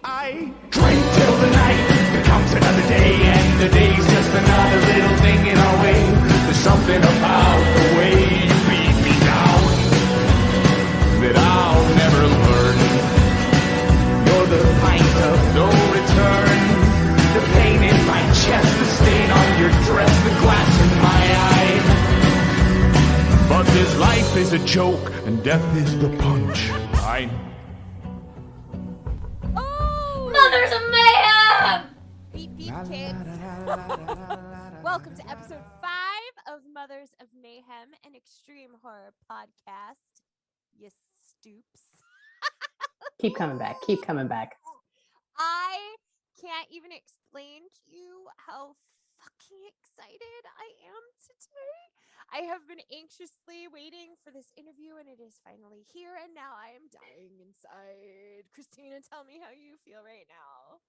I drink till the night becomes another day, and the day's just another little thing in our way. There's something about the way you beat me down that I'll never learn. You're the pint of no return, the pain in my chest, the stain on your dress, the glass in my eye. But this life is a joke, and death is the punch. Mothers of Mayhem! Beep beep kids. Welcome to episode 5 of Mothers of Mayhem, an extreme horror podcast. You stoops. Keep coming back. Keep coming back. I can't even explain to you how fucking excited I am today. I have been anxiously waiting for this interview, and it is finally here, and now I am dying inside. Christina, tell me how you feel right now.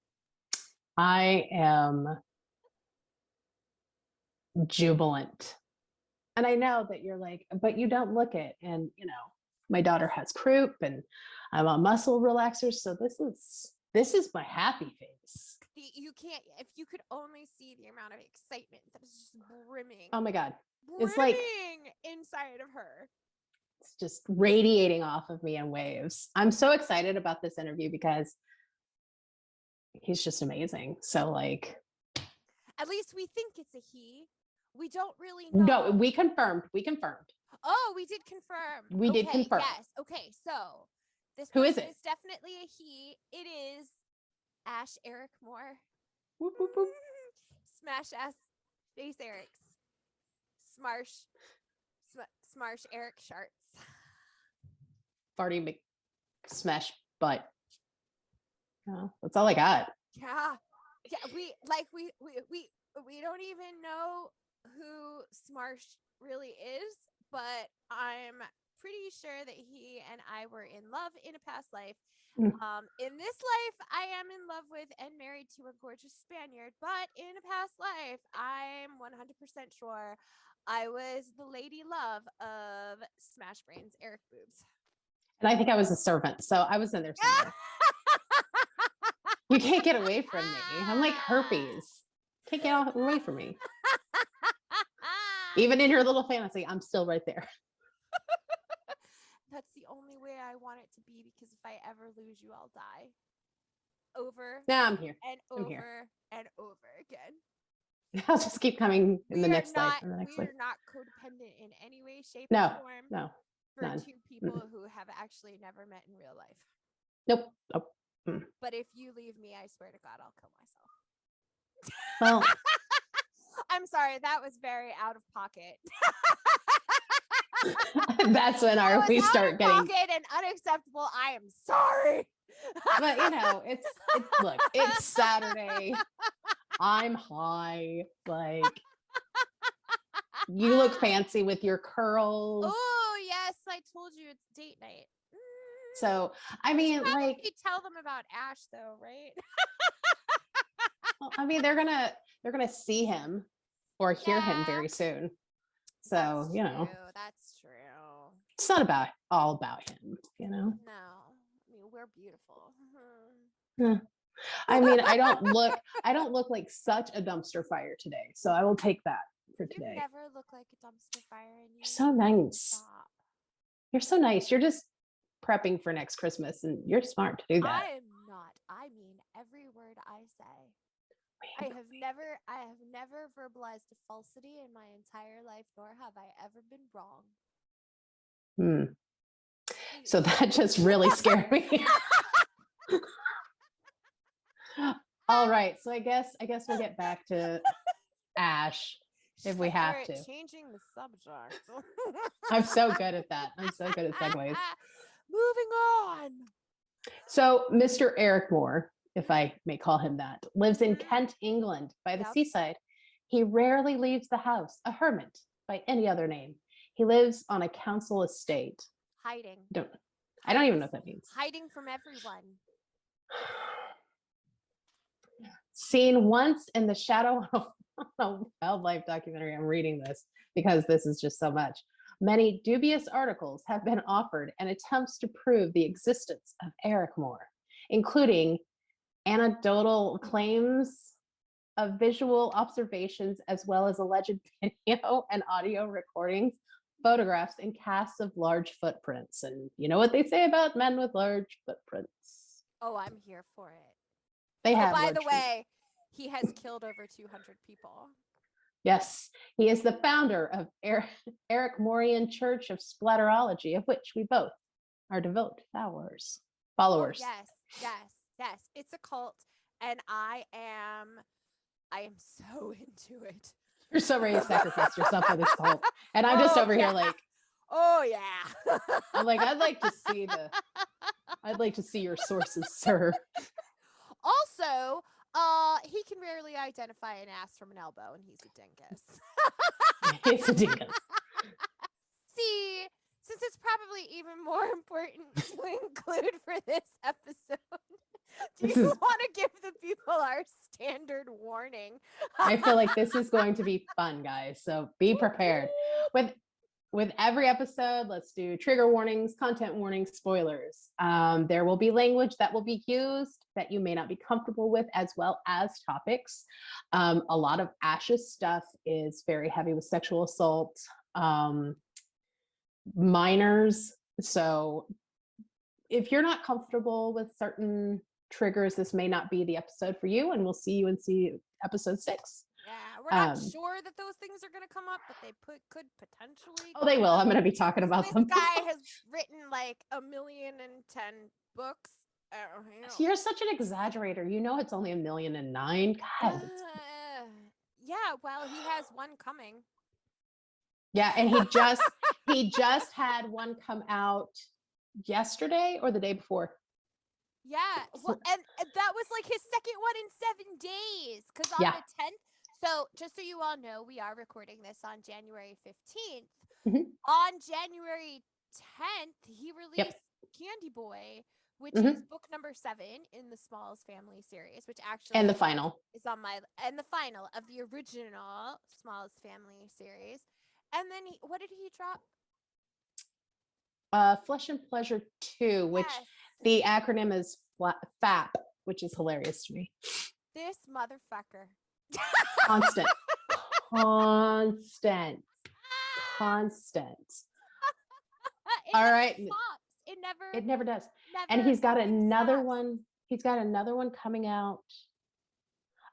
I am jubilant. And I know that you're like, but you don't look it. And, you know, my daughter has croup and I'm on muscle relaxers. So this is my happy face. You can't, if you could only see the amount of excitement that is just brimming. Oh my God. It's like inside of her. It's just radiating off of me in waves. I'm so excited about this interview because he's just amazing. So like, at least we think it's a he. We don't really know. No, we confirmed. Oh, we did confirm. We did confirm. Yes. Okay. So this Who is person it? is definitely a he. It is Ash Ericmore. Whoop, whoop, whoop. SMASHASS Face Eric's. Smarsh Eric Sharts. Farty smash butt. Oh, that's all I got. Yeah. We don't even know who Smarsh really is, but I'm pretty sure that he and I were in love in a past life. In this life, I am in love with and married to a gorgeous Spaniard, but in a past life, I'm 100% sure I was the lady love of Smash Brains Eric Boobs. And I think I was a servant, so I was in there somewhere. You can't get away from me. I'm like herpes. Can't get away from me. Even in your little fantasy, I'm still right there. That's the only way I want it to be, because if I ever lose you, I'll die. Over. Now I'm here. And over and over again. I'll just keep coming in the next life. We are not codependent in any way, shape, or form. No. For None. two people who have actually never met in real life. Nope. But if you leave me, I swear to God, I'll kill myself. Well, I'm sorry, that was very out of pocket. that's when we start getting pocket and unacceptable. I am sorry. But you know, look, it's Saturday. I'm high. Like, you look fancy with your curls. Oh yes, I told you it's date night. So I mean, like, you tell them about Ash though, right? well, I mean, they're gonna see him or hear him very soon. So that's you know, that's true. It's not all about him, you know. No, I mean, we're beautiful. I mean, I don't look like such a dumpster fire today, so I will take that for today. You never look like a dumpster fire, and You're so nice. Stop. You're so nice. You're just prepping for next Christmas, and you're smart to do that. I am not. I mean every word I say. I have never verbalized a falsity in my entire life, nor have I ever been wrong. So that just really scared me. All right. So I guess we'll get back to Ash if we have to. Changing the subject. I'm so good at that. I'm so good at segues. Moving on. So Mr. Ericmore, if I may call him that, lives in Kent, England, by the seaside. He rarely leaves the house, a hermit by any other name. He lives on a council estate. Hiding. I don't even know what that means. Hiding from everyone. Seen once in the shadow of a wildlife documentary. I'm reading this because this is just so much. Many dubious articles have been offered and attempts to prove the existence of Ericmore. including anecdotal claims of visual observations, as well as alleged video and audio recordings, photographs, and casts of large footprints. And you know what they say about men with large footprints? Oh, I'm here for it. They have. By large the feet. way, he has killed over 200 people. Yes, he is the founder of Ericmore Church of Splatterology, of which we both are devout followers. Oh, yes. It's a cult, and I am so into it. You're so ready to sacrifice yourself for this cult, and I'm just over here like, oh yeah. I'm like, I'd like to see your sources, sir. Also, he can rarely identify an ass from an elbow, and he's a dingus. He's a dingus. See, since it's probably even more important to include for this episode, do you want to give the people our standard warning? I feel like this is going to be fun, guys. So be prepared. With every episode, let's do trigger warnings, content warnings, spoilers. There will be language that will be used that you may not be comfortable with, as well as topics. A lot of Ash's stuff is very heavy with sexual assault, minors. So if you're not comfortable with certain triggers, this may not be the episode for you, and we'll see you in episode 6. Yeah, we're not sure that those things are going to come up, but they could potentially. Oh, they will. I'm going to be talking about them. This guy has written like 1,010,000 books. You're such an exaggerator. You know it's only 1,000,009. God. Yeah, well, he has one coming. Yeah, and he just had one come out yesterday or the day before. Yeah, well, and that was like his second one in 7 days. Because on the 10th, so just so you all know, we are recording this on January 15th. Mhm. On January 10th, he released Candy Boy, which Mhm. is book number 7 in the Smalls family series, which actually And the final is on the final of the original Smalls family series. And then what did he drop? Flesh and Pleasure 2, which the acronym is FAP, which is hilarious to me. This motherfucker. Constant. All right. It never does. Never and he's got another stops. one. He's got another one coming out.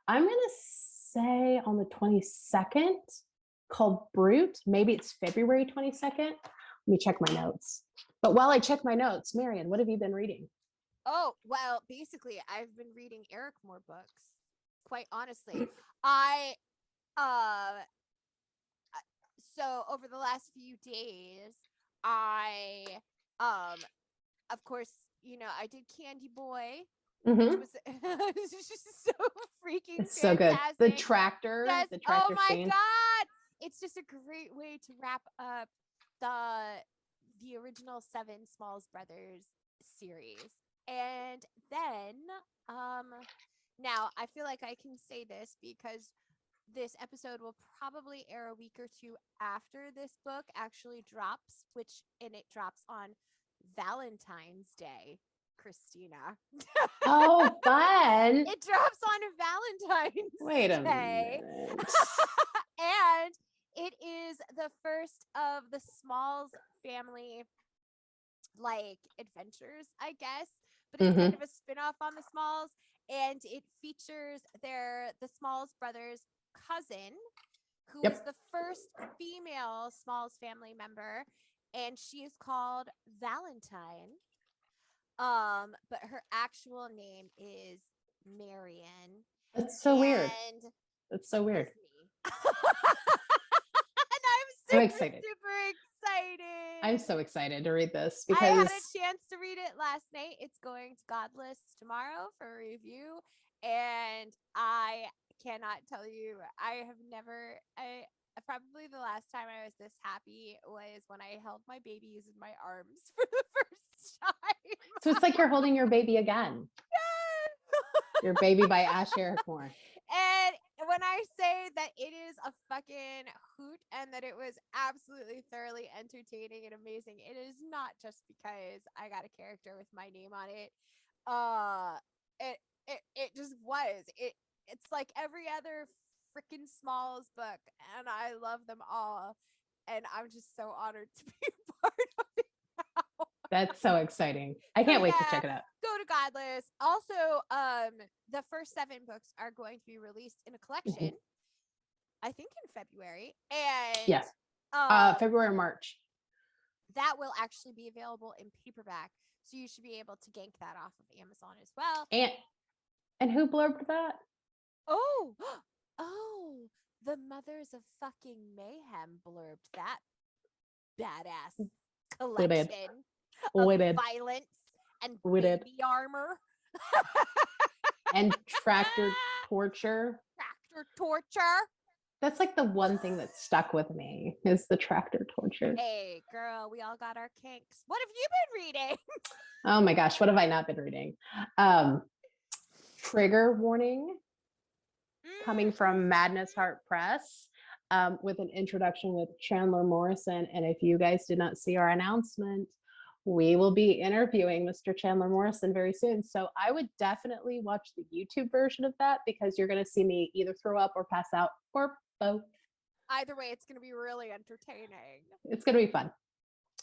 I'm going to say on the 22nd, called Brute. Maybe it's February 22nd. Let me check my notes. But while I check my notes, Marian, what have you been reading? Oh, well, basically, I've been reading Ericmore books. Quite honestly, so over the last few days, of course, I did Candy Boy, which was just so freaking It's so good. The tractor, yes. the tractor oh my scene. God. It's just a great way to wrap up the original 7 Smalls Brothers series. And then, now I feel like I can say this because this episode will probably air a week or 2 after this book actually drops, and it drops on Valentine's Day, Christina. Oh, fun. It drops on Valentine's Wait a Day. minute. And it is the first of the Smalls family adventures, I guess. But it's kind of a spin-off on the Smalls, and it features the Smalls brothers' cousin, who is the first female Smalls family member, and she is called Valentine. But her actual name is Marian. That's so weird. That's so weird. And I'm excited. super excited. I'm so excited to read this because I had a chance to read it last night. It's going to Godless tomorrow for review, and I cannot tell you, probably the last time I was this happy was when I held my babies in my arms for the first time. So it's like you're holding your baby again. Yes. Your Baby by Ash Ericmore. And when I say that it is a fucking hoot and that it was absolutely thoroughly entertaining and amazing, it is not just because I got a character with my name on it. it just was. It's like every other freaking Smalls book, and I love them all. And I'm just so honored to be part of it now. That's so exciting. I can't wait to check it out. Go to Godless. Also, the first 7 books are going to be released in a collection, I think in February. And yes, February or March. That will actually be available in paperback. So you should be able to gank that off of Amazon as well. And who blurbed that? Oh, the Mothers of fucking Mayhem blurbed that badass collection of violence and baby armor. And tractor torture. Tractor torture. That's like the one thing that stuck with me is the tractor torture. Hey, girl, we all got our kinks. What have you been reading? Oh my gosh, what have I not been reading? Trigger warning coming from Madness Heart Press with an introduction with Chandler Morrison. And if you guys did not see our announcement, we will be interviewing Mr. Chandler Morrison very soon. So I would definitely watch the YouTube version of that because you're going to see me either throw up or pass out or both. Either way, it's going to be really entertaining. It's going to be fun.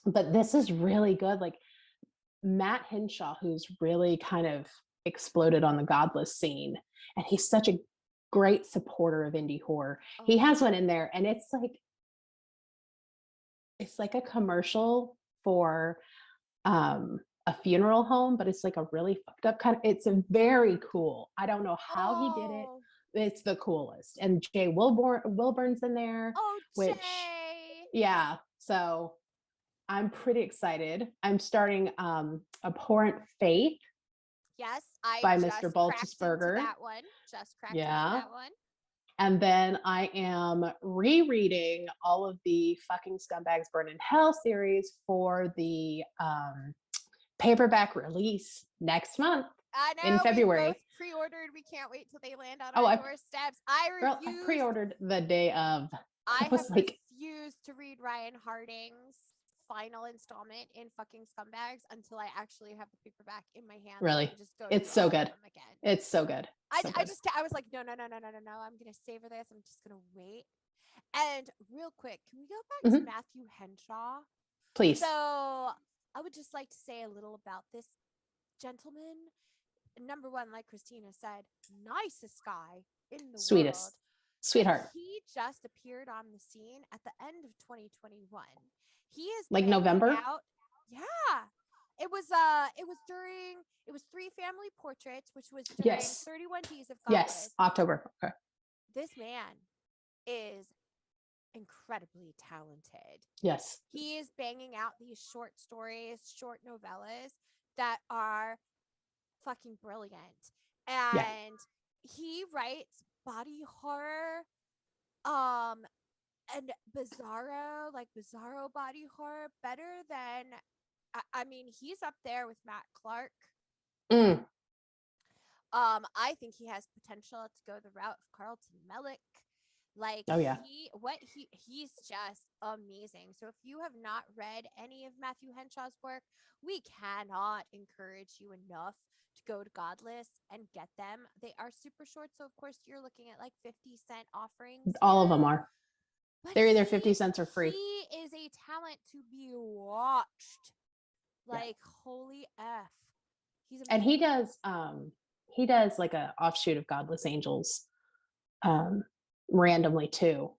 But this is really good. Like Matt Hinshaw, who's really kind of exploded on the Godless scene, and he's such a great supporter of indie horror. He has one in there, and it's like a commercial for a funeral home, but it's like a really fucked up kind of, it's a very cool. I don't know how he did it. It's the coolest. And Jay Wilburn's in there. Which, yeah. So I'm pretty excited. I'm starting Abhorrent Faith. Yes, I by just Mr. Baltusberger. That one. Just cracked into that one. And then I am rereading all of the fucking Scumbags Burn in Hell series for the paperback release next month. I know, in February. We both pre-ordered. We can't wait till they land on our doorsteps. I pre-ordered the day of. I have refused to read Ryan Harding's final installment in fucking Scumbags until I actually have the paperback in my hand. Really? It's so good. It's so good. I was like, no. I'm going to savor this. I'm just going to wait. And real quick, can we go back to Matthew Henshaw? Please. So I would just like to say a little about this gentleman. Number one, like Christina said, nicest guy in the world. Sweetheart. He just appeared on the scene at the end of 2021. He is like November. Yeah. It was 3 family portraits, which was during 31 Days of Godless. Yes, October. Okay. This man is incredibly talented. Yes. He is banging out these short stories, short novellas that are fucking brilliant. And he writes body horror, and bizarro body horror better than, I mean, he's up there with Matt Clark. I think he has potential to go the route of Carlton Mellick. Like, he's just amazing. So if you have not read any of Matthew Henshaw's work, we cannot encourage you enough to go to Godless and get them. They are super short, so of course you're looking at like 50-cent offerings. All of them are. But they're either 50 cents or free. He is a talent to be watched. Like, holy F. He's amazing. And he does like a offshoot of Godless Angels randomly too,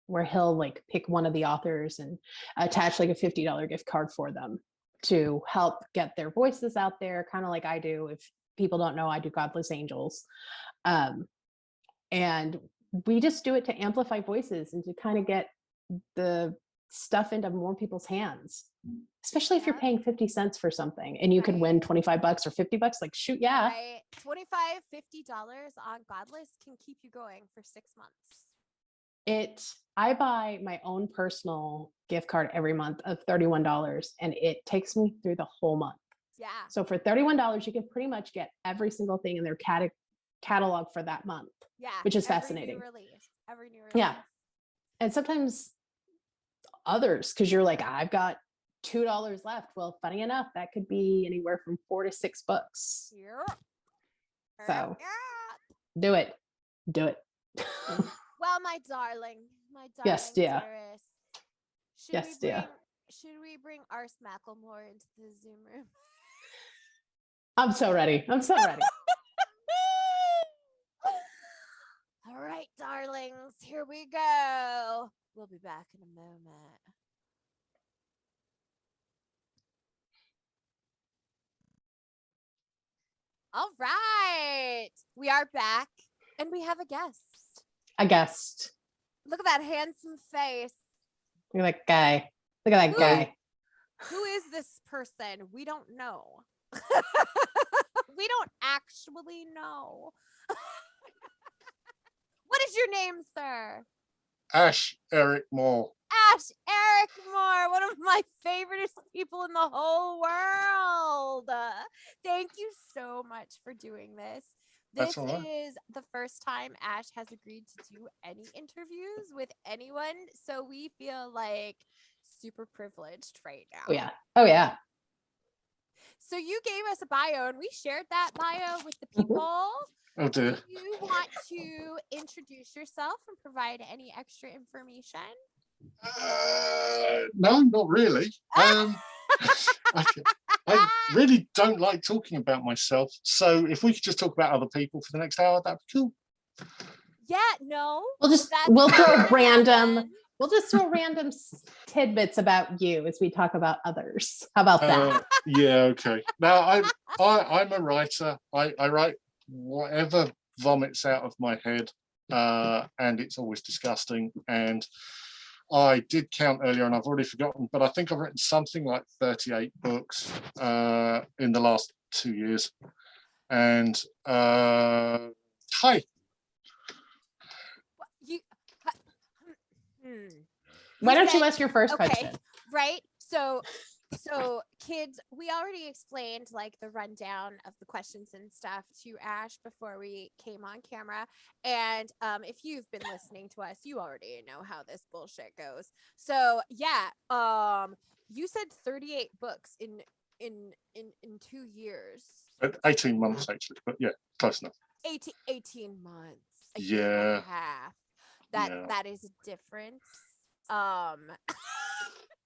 where he'll like pick one of the authors and attach like a $50 gift card for them to help get their voices out there, kind of like I do. If people don't know, I do Godless Angels. And we just do it to amplify voices and to kind of get the stuff into more people's hands, especially if you're paying 50 cents for something and you could win $25 or $50. Like, shoot, yeah. Right. $25, $50 on Godless can keep you going for 6 months. I buy my own personal gift card every month of $31, and it takes me through the whole month. Yeah. So for $31, you can pretty much get every single thing in their catalog for that month. Yeah. Which is fascinating. Every new release. Yeah. And sometimes others, because you're like, I've got $2 left. Well, funny enough, that could be anywhere from 4 to 6 books. Yep. So Yep. do it. Do it. Well, my darling Yes, dear. dearest. Yes, dear. Should we bring Ars Macklemore into the Zoom room? I'm so ready. I'm so ready. All right, darlings, here we go. We'll be back in a moment. All right, we are back, and we have a guest. A guest. Look at that handsome face. Look at that guy. Look at that guy. Who is this person? We don't know. We don't actually know. What is your name, sir? Ash Ericmore. Ash Ericmore, one of my favorite people in the whole world. Thank you so much for doing this. This That's all right. is the first time Ash has agreed to do any interviews with anyone, so we feel like super privileged right now. Oh yeah. Oh yeah. So you gave us a bio, and we shared that bio with the people. Oh dear. Do you want to introduce yourself and provide any extra information? No, not really. I really don't like talking about myself. So if we could just talk about other people for the next hour, that'd be cool. Yeah, no. We'll throw random. We'll just throw random tidbits about you as we talk about others. How about that? Yeah, okay. Now I'm a writer. I write whatever vomits out of my head, and it's always disgusting. And I did count earlier, and I've already forgotten, but I think I've written something like 38 books in the last 2 years. And hi. Why don't you ask your first question? Right. So kids, we already explained like the rundown of the questions and stuff to Ash before we came on camera. And if you've been listening to us, you already know how this bullshit goes. So yeah, you said 38 books in 2 years. 18 months actually, but yeah, close enough. 18 months. A Yeah. year and a half. Yeah. That is a difference.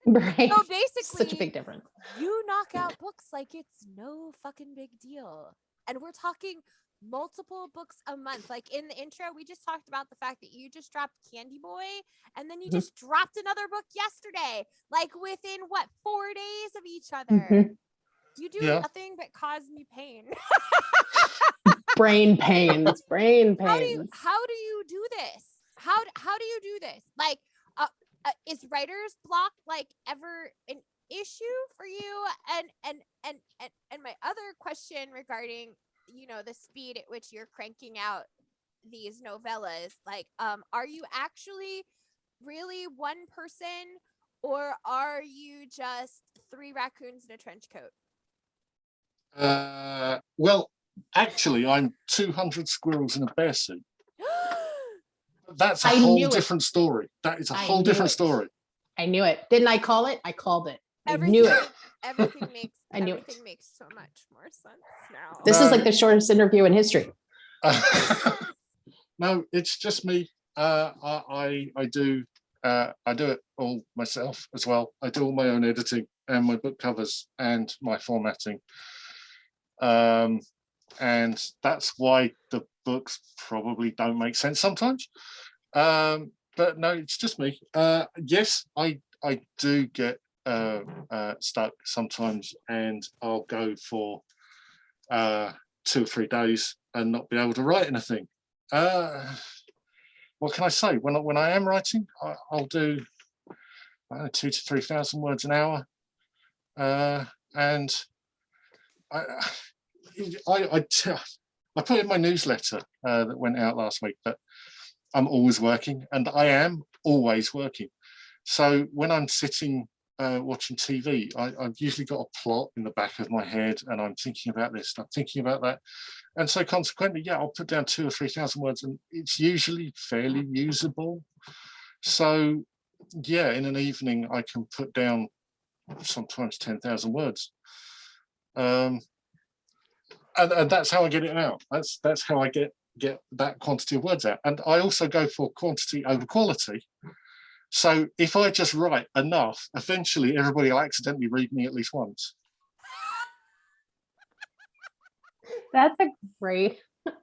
Right. So basically, such a big difference. You knock out books like it's no fucking big deal. And we're talking multiple books a month. Like in the intro, we just talked about the fact that you just dropped Candy Boy, and then you just dropped another book yesterday, like within 4 days of each other. You do nothing but cause me pain. Brain pains. Brain pains. How do you do this? How do you do this? Like, is writer's block like ever an issue for you? And my other question regarding, the speed at which you're cranking out these novellas, like, are you actually really one person, or are you just 3 raccoons in a trench coat? Well, actually, I'm 200 squirrels in a bear suit. That's a whole different story. That is a whole different story. I knew it. Didn't I call it? I called it. I Everything, knew it. Everything makes everything makes so much more sense now. This is like the shortest interview in history. No, it's just me. I do it all myself as well. I do all my own editing and my book covers and my formatting. And that's why the books probably don't make sense sometimes. But no, it's just me. Yes, I do get stuck sometimes, and I'll go for 2 or 3 days and not be able to write anything. What can I say? When I am writing, I'll do 2,000 to 3,000 words an hour, and I put in my newsletter that went out last week that I'm always working, and I am always working. So when I'm sitting watching TV, I've usually got a plot in the back of my head, and I'm thinking about this, and I'm thinking about that. And so consequently, yeah, I'll put down 2,000 or 3,000 words, and it's usually fairly usable. So yeah, in an evening, I can put down sometimes 10,000 words. And that's how I get it out. That's how I get that quantity of words out. And I also go for quantity over quality. So if I just write enough, eventually everybody will accidentally read me at least once. That's a great.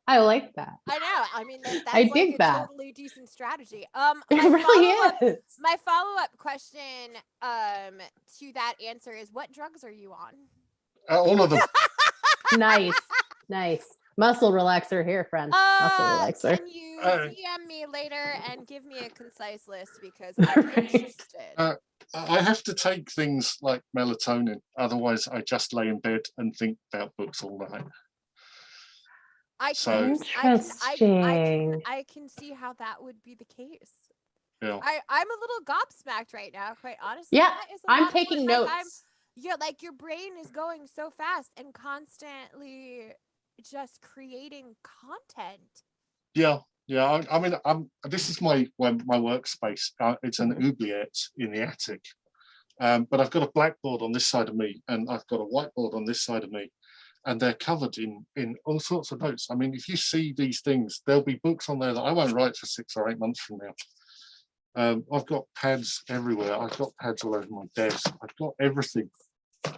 I like that. I know. I mean, that's I like dig a that. totally decent strategy. It really is. My follow-up question to that answer is, what drugs are you on? All of them. Nice. Muscle relaxer here, friend. Muscle relaxer. Can you DM me later and give me a concise list because I'm interested. I have to take things like melatonin. Otherwise, I just lay in bed and think about books all night. I Interesting. can see how that would be the case. Yeah. I'm a little gobsmacked right now, quite honestly. Yeah, That is a I'm lot of taking work. notes. Like your brain is going so fast and constantly just creating content. Yeah. I mean, this is my workspace. It's an oubliette in the attic, but I've got a blackboard on this side of me, and I've got a whiteboard on this side of me, and they're covered in all sorts of notes. I mean, if you see these things, there'll be books on there that I won't write for 6 or 8 months from now. I've got pads everywhere. I've got pads all over my desk. I've got everything.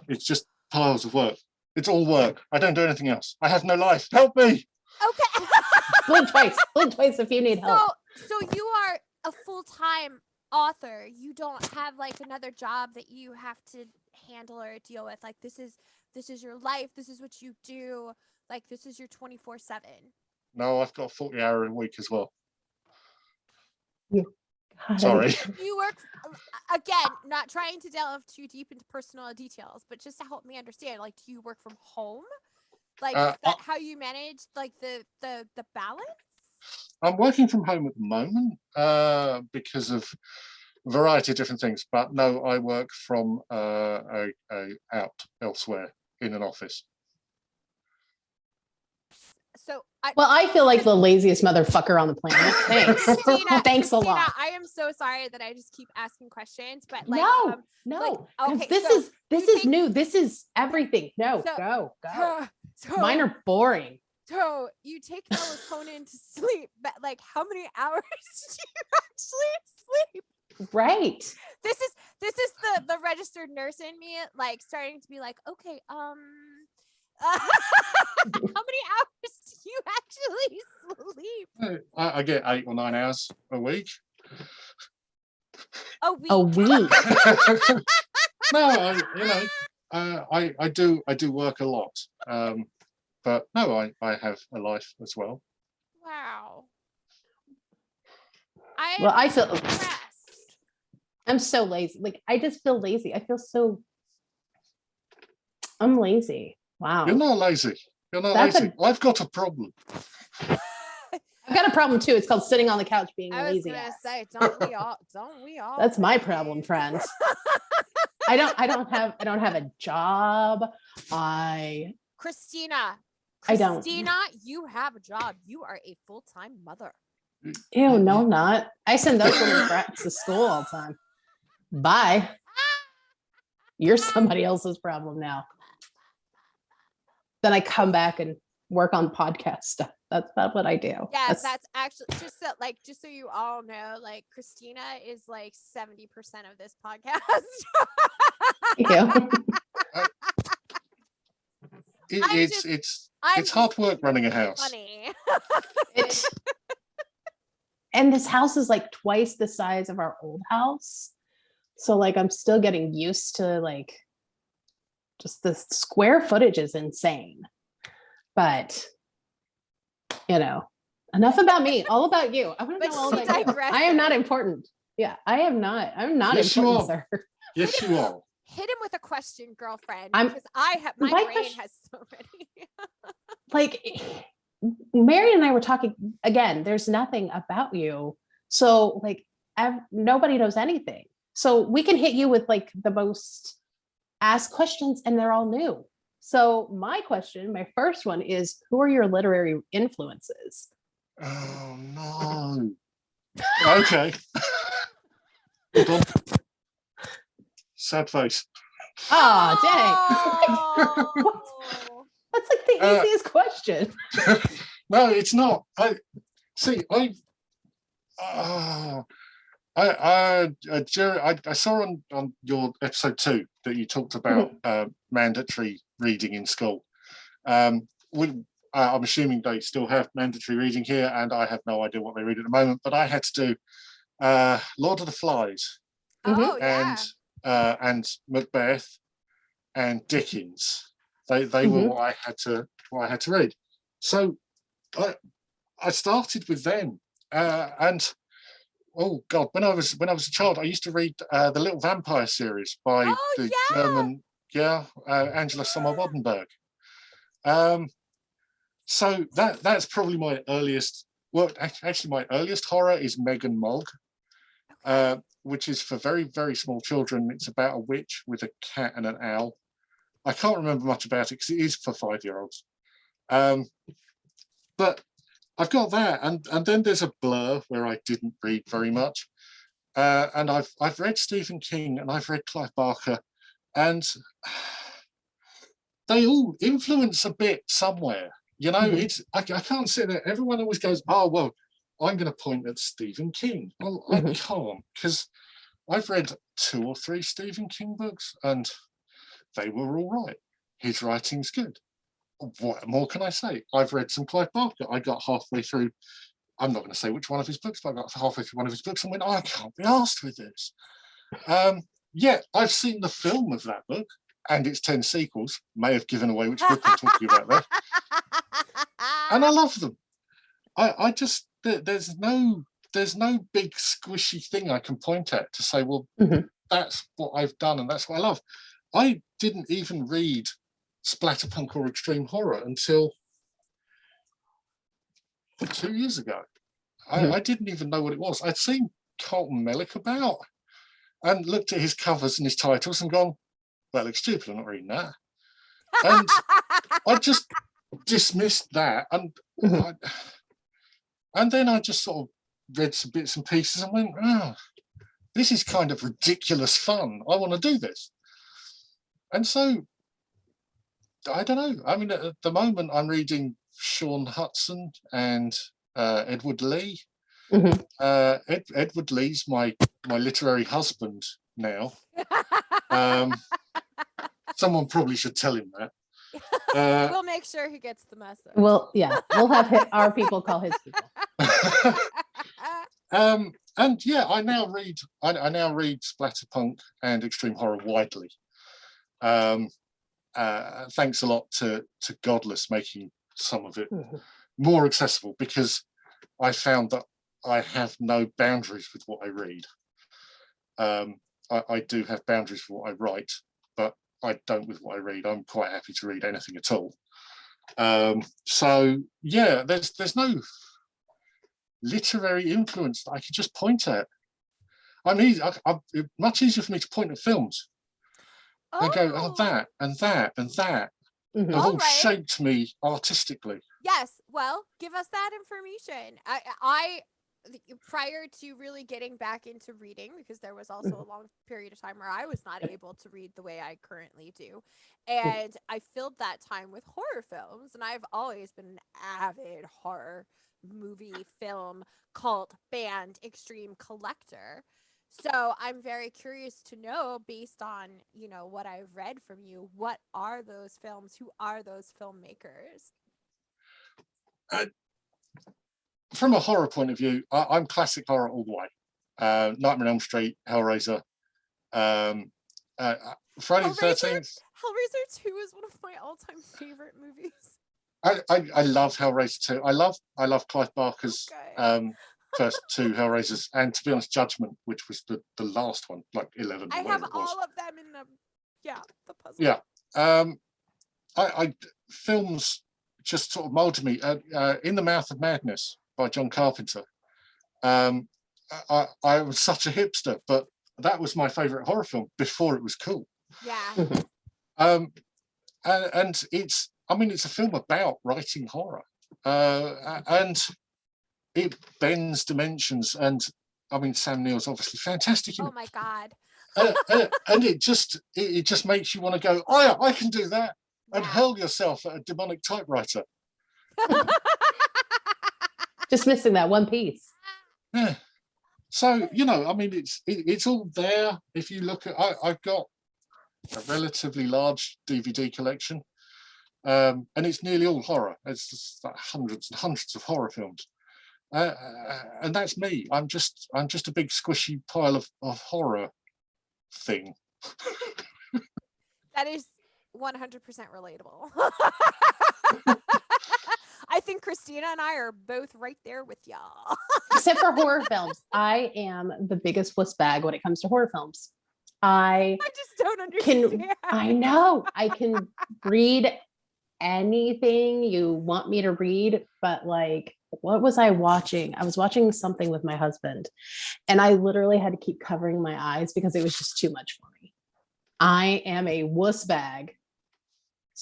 It's just piles of work. It's all work. I don't do anything else. I have no life. Help me. Okay. Blink twice if you need help. So you are a full-time author. You don't have like another job that you have to handle or deal with. Like this is your life. This is what you do. Like this is your 24/7. No, I've got a 40-hour a week as well. God, Sorry. You work, again, not trying to delve too deep into personal details, but just to help me understand, like, do you work from home? Like, is that how you manage, like, the balance? I'm working from home at the moment because of a variety of different things. But no, I work from out elsewhere in an office. So I feel like the laziest motherfucker on the planet. Thanks. Thanks a lot. I am so sorry that I just keep asking questions, but like no. Okay, this is new. This is everything. No, go. Mine are boring. So you take melatonin to sleep, but like how many hours do you actually sleep? Right. This is the registered nurse in me like starting to be like, okay, how many hours do you actually sleep? I get 8 or 9 hours a week. A week. No, I do work a lot. But no, I have a life as well. Wow. I feel impressed. I'm so lazy. Like I just feel lazy. I'm lazy. Wow. You're not lazy. Lazy. I've got a problem. I've got a problem too. It's called sitting on the couch being lazy. I was gonna say, don't we all? That's my problem, friends. I don't have a job. Christina, I don't. you have a job. You are a full-time mother. Ew, no, I'm not. I send those little brats to school all the time. Bye. You're somebody else's problem now. Then I come back and work on podcast stuff. That's what I do. Yeah, that's actually just so you all know, like Christina is like 70% of this podcast. It's hard work running a house. Funny. And this house is like twice the size of our old house. So like I'm still getting used to like just the square footage is insane. But enough about me, all about you. I want to know all about you. I am not important. Yeah, I'm not yes, important, sir. Yes, you are. Hit him with a question, girlfriend, because my brain has so many. Like Marian and I were talking again, there's nothing about you. So like nobody knows anything. So we can hit you with like the most asked questions and they're all new. So my first one is, who are your literary influences? Oh no. Okay. Sad face. Oh, dang. What? That's like the easiest question. No, it's not. I Jerry, I saw on your episode 2 that you talked about mandatory reading in school. I'm assuming they still have mandatory reading here, and I have no idea what they read at the moment. But I had to do Lord of the Flies, and Macbeth, and Dickens. They were what I had to read. So I started with them, and oh God, when I was a child, I used to read the Little Vampire series by the German, Angela Sommer-Bodenberg. So that's probably my earliest. Well, actually, my earliest horror is Meg and Mog, which is for very, very small children. It's about a witch with a cat and an owl. I can't remember much about it because it is for 5-year-olds. But I've got that, and then there's a Blur where I didn't read very much, and I've read Stephen King and I've read Clive Barker, and they all influence a bit somewhere. You know, it's I can't sit there. Everyone always goes, "Oh well, I'm going to point at Stephen King." Well, I can't, because I've read 2 or 3 Stephen King books, and they were all right. His writing's good. What more can I say? I've read some Clive Barker. I got halfway through. I'm not going to say which one of his books, but I got halfway through one of his books and went, "Oh, I can't be arsed with this." I've seen the film of that book and its 10 sequels. May have given away which book I'm talking about there. And I love them. I just there's no big squishy thing I can point at to say, well, that's what I've done and that's what I love. I didn't even read Splatterpunk or extreme horror until 2 years ago. I didn't even know what it was. I'd seen Carlton Mellick about and looked at his covers and his titles and gone, "That looks stupid, I'm not reading that." And I just dismissed that, and then I just sort of read some bits and pieces and went, "Oh, this is kind of ridiculous fun. I want to do this." And so I don't know. I mean, at the moment, I'm reading Sean Hudson and Edward Lee. Edward Lee's my literary husband now. Someone probably should tell him that. We'll make sure he gets the message. Well, yeah, we'll have our people call his people. And yeah, I now read Splatterpunk and extreme horror widely. Thanks a lot to Godless making some of it more accessible, because I found that I have no boundaries with what I read. I do have boundaries for what I write, but I don't with what I read. I'm quite happy to read anything at all. So yeah, there's no literary influence that I could just point at. I mean, it's much easier for me to point at films. I go, "Oh, that and that and that have all shaped me artistically." Yes, well, give us that information. I prior to really getting back into reading, because there was also a long period of time where I was not able to read the way I currently do, and I filled that time with horror films, and I've always been an avid horror movie, film, cult, band, extreme collector. So I'm very curious to know, based on, what I've read from you, what are those films? Who are those filmmakers? From a horror point of view, I'm classic horror all the way. Nightmare on Elm Street, Hellraiser, Friday the 13th. Hellraiser 2 is one of my all-time favorite movies. I love Hellraiser 2. I love Clive Barker's first 2 Hellraisers, and to be honest, Judgment, which was the last one, like 11. I have all of them in the puzzle. Yeah. Films just sort of molded me. In the Mouth of Madness by John Carpenter. I was such a hipster, but that was my favorite horror film before it was cool. Yeah. And it's a film about writing horror, and it bends dimensions. And Sam Neill's obviously fantastic. Oh my God. And it just makes you want to go, oh yeah, I can do that, and hurl yourself at a demonic typewriter. Just missing that one piece. Yeah. So, I mean, it's all there. If you look at, I've got a relatively large DVD collection, and it's nearly all horror. It's just like hundreds and hundreds of horror films, and that's me. I'm just a big squishy pile of horror thing. That is 100% relatable. I think Christina and I are both right there with y'all. Except for horror films. I am the biggest wuss bag when it comes to horror films. I just don't understand. I know. I can read anything you want me to read, but like, what was I watching? I was watching something with my husband, and I literally had to keep covering my eyes because it was just too much for me. I am a wuss bag.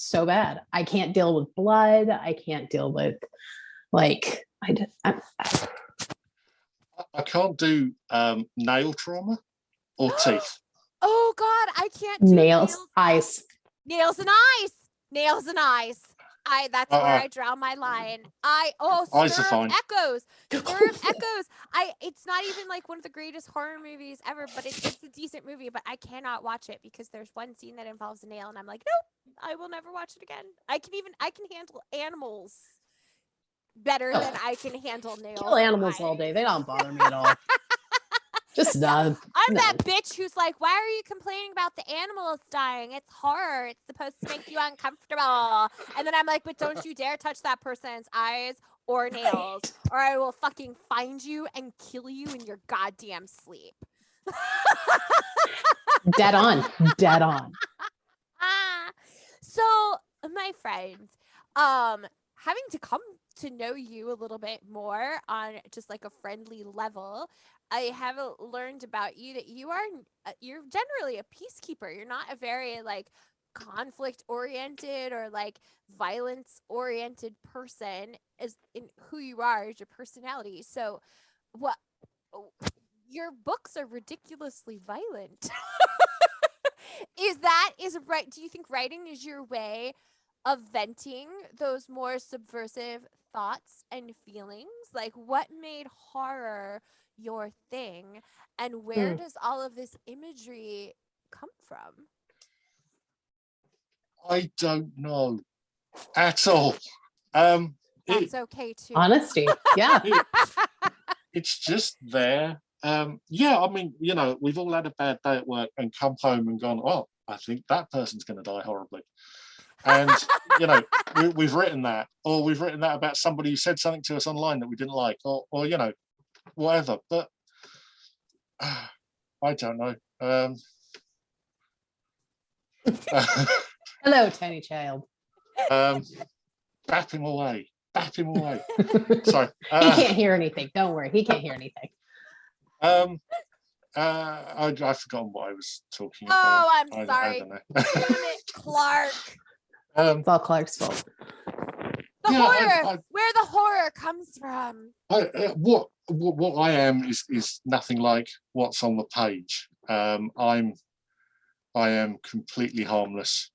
So bad. I can't deal with blood. I can't deal with I can't do nail trauma or teeth. Oh God, I can't do nails, eyes. Nails and eyes. Nails and eyes. That's where I draw my line. Eyes are fine. Echoes. Stir of Echoes. It's not even like one of the greatest horror movies ever, but it's a decent movie, but I cannot watch it because there's one scene that involves a nail and I'm like, nope, I will never watch it again. I can handle animals better than I can handle nails. Kill animals all day. They don't bother me at all. Just none. I'm that bitch who's like, why are you complaining about the animals dying? It's horror. It's supposed to make you uncomfortable. And then I'm like, but don't you dare touch that person's eyes or nails, or I will fucking find you and kill you in your goddamn sleep. Dead on. Dead on. So, my friends, having to come to know you a little bit more on just like a friendly level, I have learned about you that you're generally a peacekeeper. You're not a very like conflict oriented or like violence oriented person as in who you are as your personality. So your books are ridiculously violent. Is right? Do you think writing is your way of venting those more subversive thoughts and feelings? Like, what made horror your thing, and where does all of this imagery come from? I don't know at all. That's okay too. Honesty. Yeah. It's just there. Yeah, I mean, we've all had a bad day at work and come home and gone, oh, I think that person's going to die horribly. And, we've written that, or we've written that about somebody who said something to us online that we didn't like, or whatever. But I don't know. Hello, tiny child. Bap him away. Sorry. He can't hear anything. Don't worry. He can't hear anything. I've forgotten what I was talking about. Oh, I'm sorry. I don't know. Damn it, Clark. It's all Clark's fault. The horror. Where the horror comes from. What I am is nothing like what's on the page. I am completely harmless,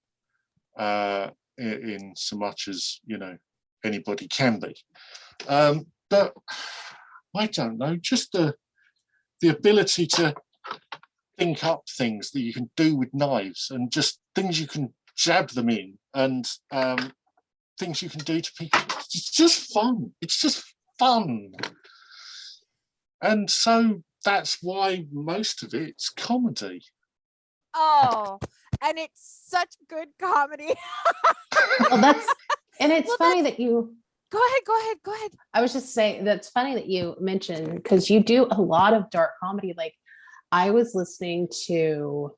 in so much as anybody can be. But I don't know, just the ability to think up things that you can do with knives, and just things you can jab them in, and things you can do to people. It's just fun. It's just fun. And so that's why most of it's comedy. Oh, and it's such good comedy. Well, it's funny that you... Go ahead. I was just saying, that's funny that you mentioned, because you do a lot of dark comedy. Like, I was listening to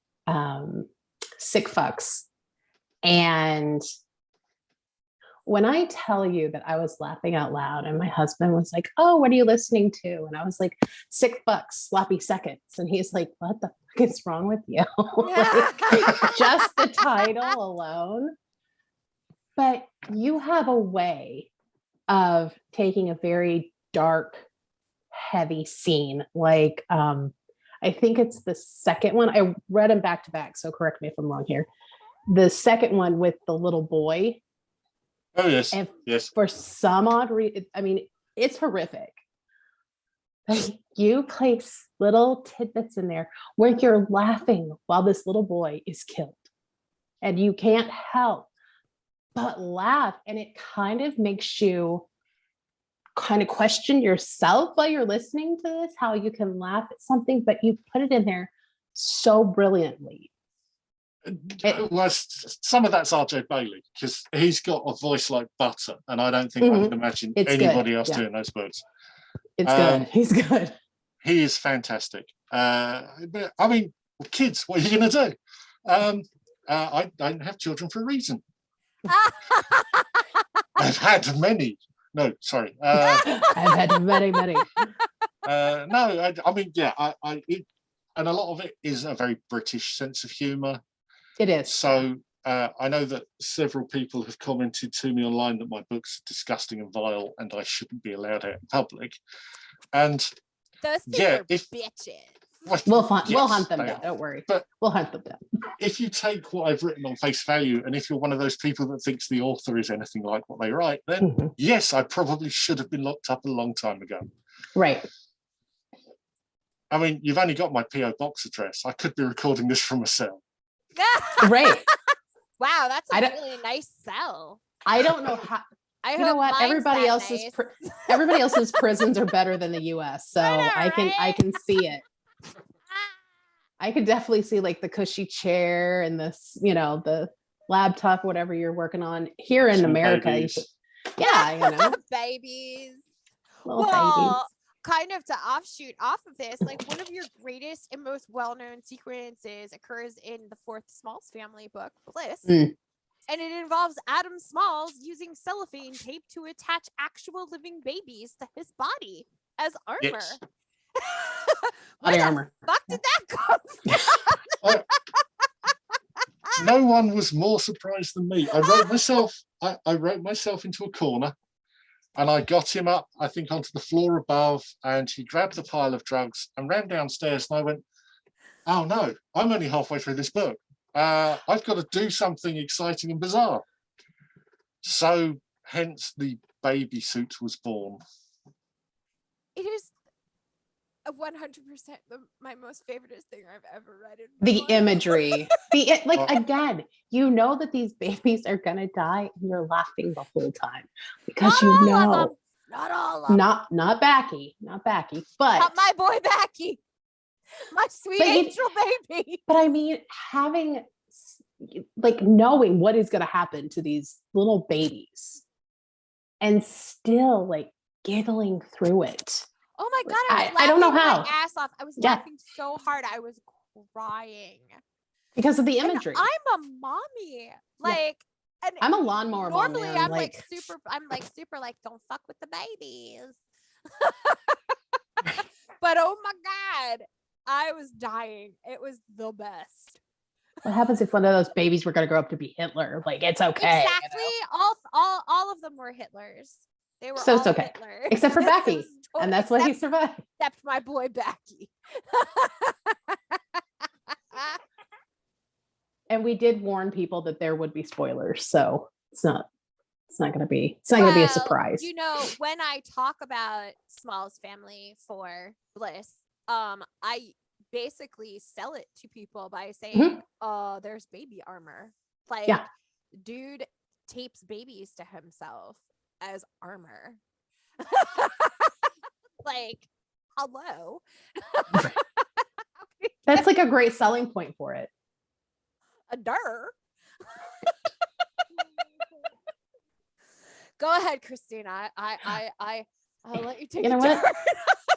Sick Fucks, and when I tell you that I was laughing out loud, and my husband was like, oh, what are you listening to? And I was like, Sick Fucks, Sloppy Seconds. And he's like, what the fuck is wrong with you? Like, just the title alone. But you have a way of taking a very dark, heavy scene. Like, I I think it's the second one. I read them back to back, so correct me if I'm wrong here. The second one with the little boy. Oh, yes. And yes. for some odd reason, I mean, it's horrific. But you place little tidbits in there where you're laughing while this little boy is killed. And you can't help but laugh. And it kind of makes you kind of question yourself while you're listening to this, how you can laugh at something, but you put it in there so brilliantly. Well, some of that's RJ Bailey, because he's got a voice like butter, and I don't think I can imagine anybody else doing those words. It's good. He's good. He is fantastic. But I mean, kids, what are you going to do? I don't have children for a reason. I've had many. No, sorry. I've had many. No, I mean, yeah, and a lot of it is a very British sense of humour. It is. So I know that several people have commented to me online that my book's disgusting and vile, and I shouldn't be allowed out in public. And those people are bitches. We'll hunt them down. Don't worry. But we'll hunt them down. If you take what I've written on face value, and if you're one of those people that thinks the author is anything like what they write, then yes, I probably should have been locked up a long time ago. Right. I mean, you've only got my PO box address. I could be recording this from a cell. Right. Wow, that's a really nice cell. I don't know how. You know what? Everybody else's prisons are better than the U.S. So I can see it. I could definitely see like the cushy chair and this, the laptop, whatever you're working on here in America. Babies. Little babies. Kind of to offshoot off of this, like one of your greatest and most well-known sequences occurs in the fourth Smalls family book, Bliss. And it involves Adam Smalls using cellophane tape to attach actual living babies to his body as armor. Yes. Where the fuck did that come from? No one was more surprised than me. I wrote myself into a corner, and I got him up, I think, onto the floor above, and he grabbed the pile of drugs and ran downstairs, and I went, oh no, I'm only halfway through this book. I've got to do something exciting and bizarre. So hence the baby suit was born. It is 100% my most favorite thing I've ever read. The imagery, again, that these babies are gonna die, and you're laughing the whole time because not all of them. Not Backy, but not my boy Backy, my sweet angel baby. But I mean, having knowing what is gonna happen to these little babies, and still giggling through it. Oh my God, I don't know how. My ass off. I was laughing so hard. I was crying. Because of the imagery. And I'm a mommy. And I'm a lawnmower mom. Normally I'm super don't fuck with the babies. But oh my God, I was dying. It was the best. What happens if one of those babies were gonna grow up to be Hitler? It's okay. Exactly. All of them were Hitlers. They were so it's okay. Hitler. Except for Backy. And that's why he survived. Except my boy Backy. And we did warn people that there would be spoilers, so it's not gonna be a surprise. When I talk about Smalls family for Bliss, I basically sell it to people by saying, there's baby armor. Dude tapes babies to himself as armor. Hello. That's a great selling point for it. A dir. Go ahead, Christina. I'll let you take You know what?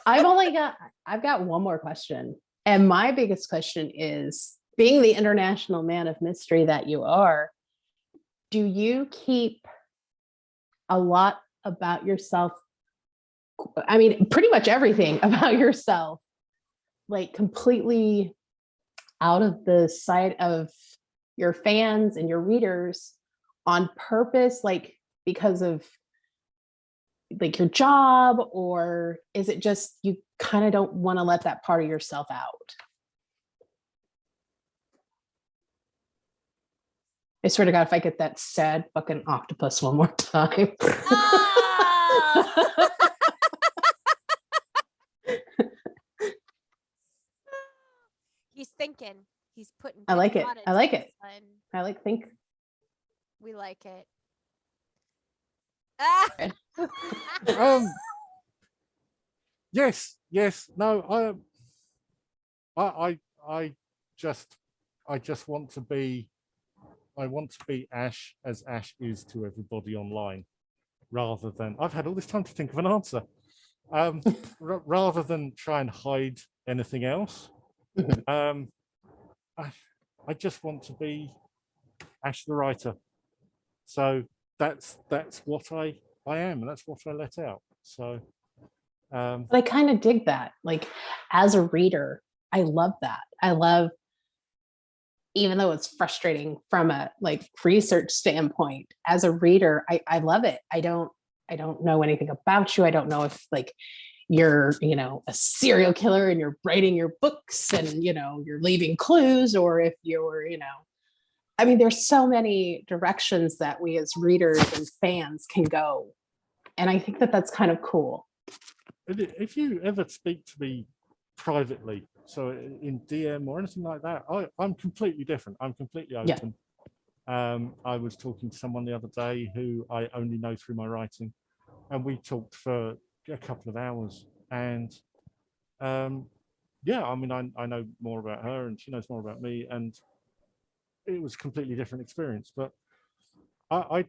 I've got one more question. And my biggest question is, being the international man of mystery that you are, do you keep a lot about yourself? I mean, pretty much everything about yourself, completely out of the sight of your fans and your readers on purpose, because of your job, or is it just you kind of don't want to let that part of yourself out. I swear to God, if I get that sad fucking octopus one more time. Ah! He's thinking. He's putting. I like big it. thought I like into it. this one. I like think. We like it. Ah! Yes, no, I just want to be, Ash as Ash is to everybody online, rather than, I've had all this time to think of an answer, rather than try and hide anything else. I just want to be Ash the writer. So that's what I am, and that's what I let out. So But I kind of dig that. Like, as a reader, I love that. I love, even though it's frustrating from a like research standpoint, as a reader, I love it. I don't know anything about you. I don't know if like you're, a serial killer and you're writing your books and, you're leaving clues, or if you're, I mean, there's so many directions that we as readers and fans can go. And I think that that's kind of cool. if you ever speak to me privately, so in DM or anything like that, I'm completely different. I'm completely open. Yeah. I was talking to someone the other day who I only know through my writing, and we talked for a couple of hours. And yeah, I mean, I know more about her and she knows more about me, and it was a completely different experience. But I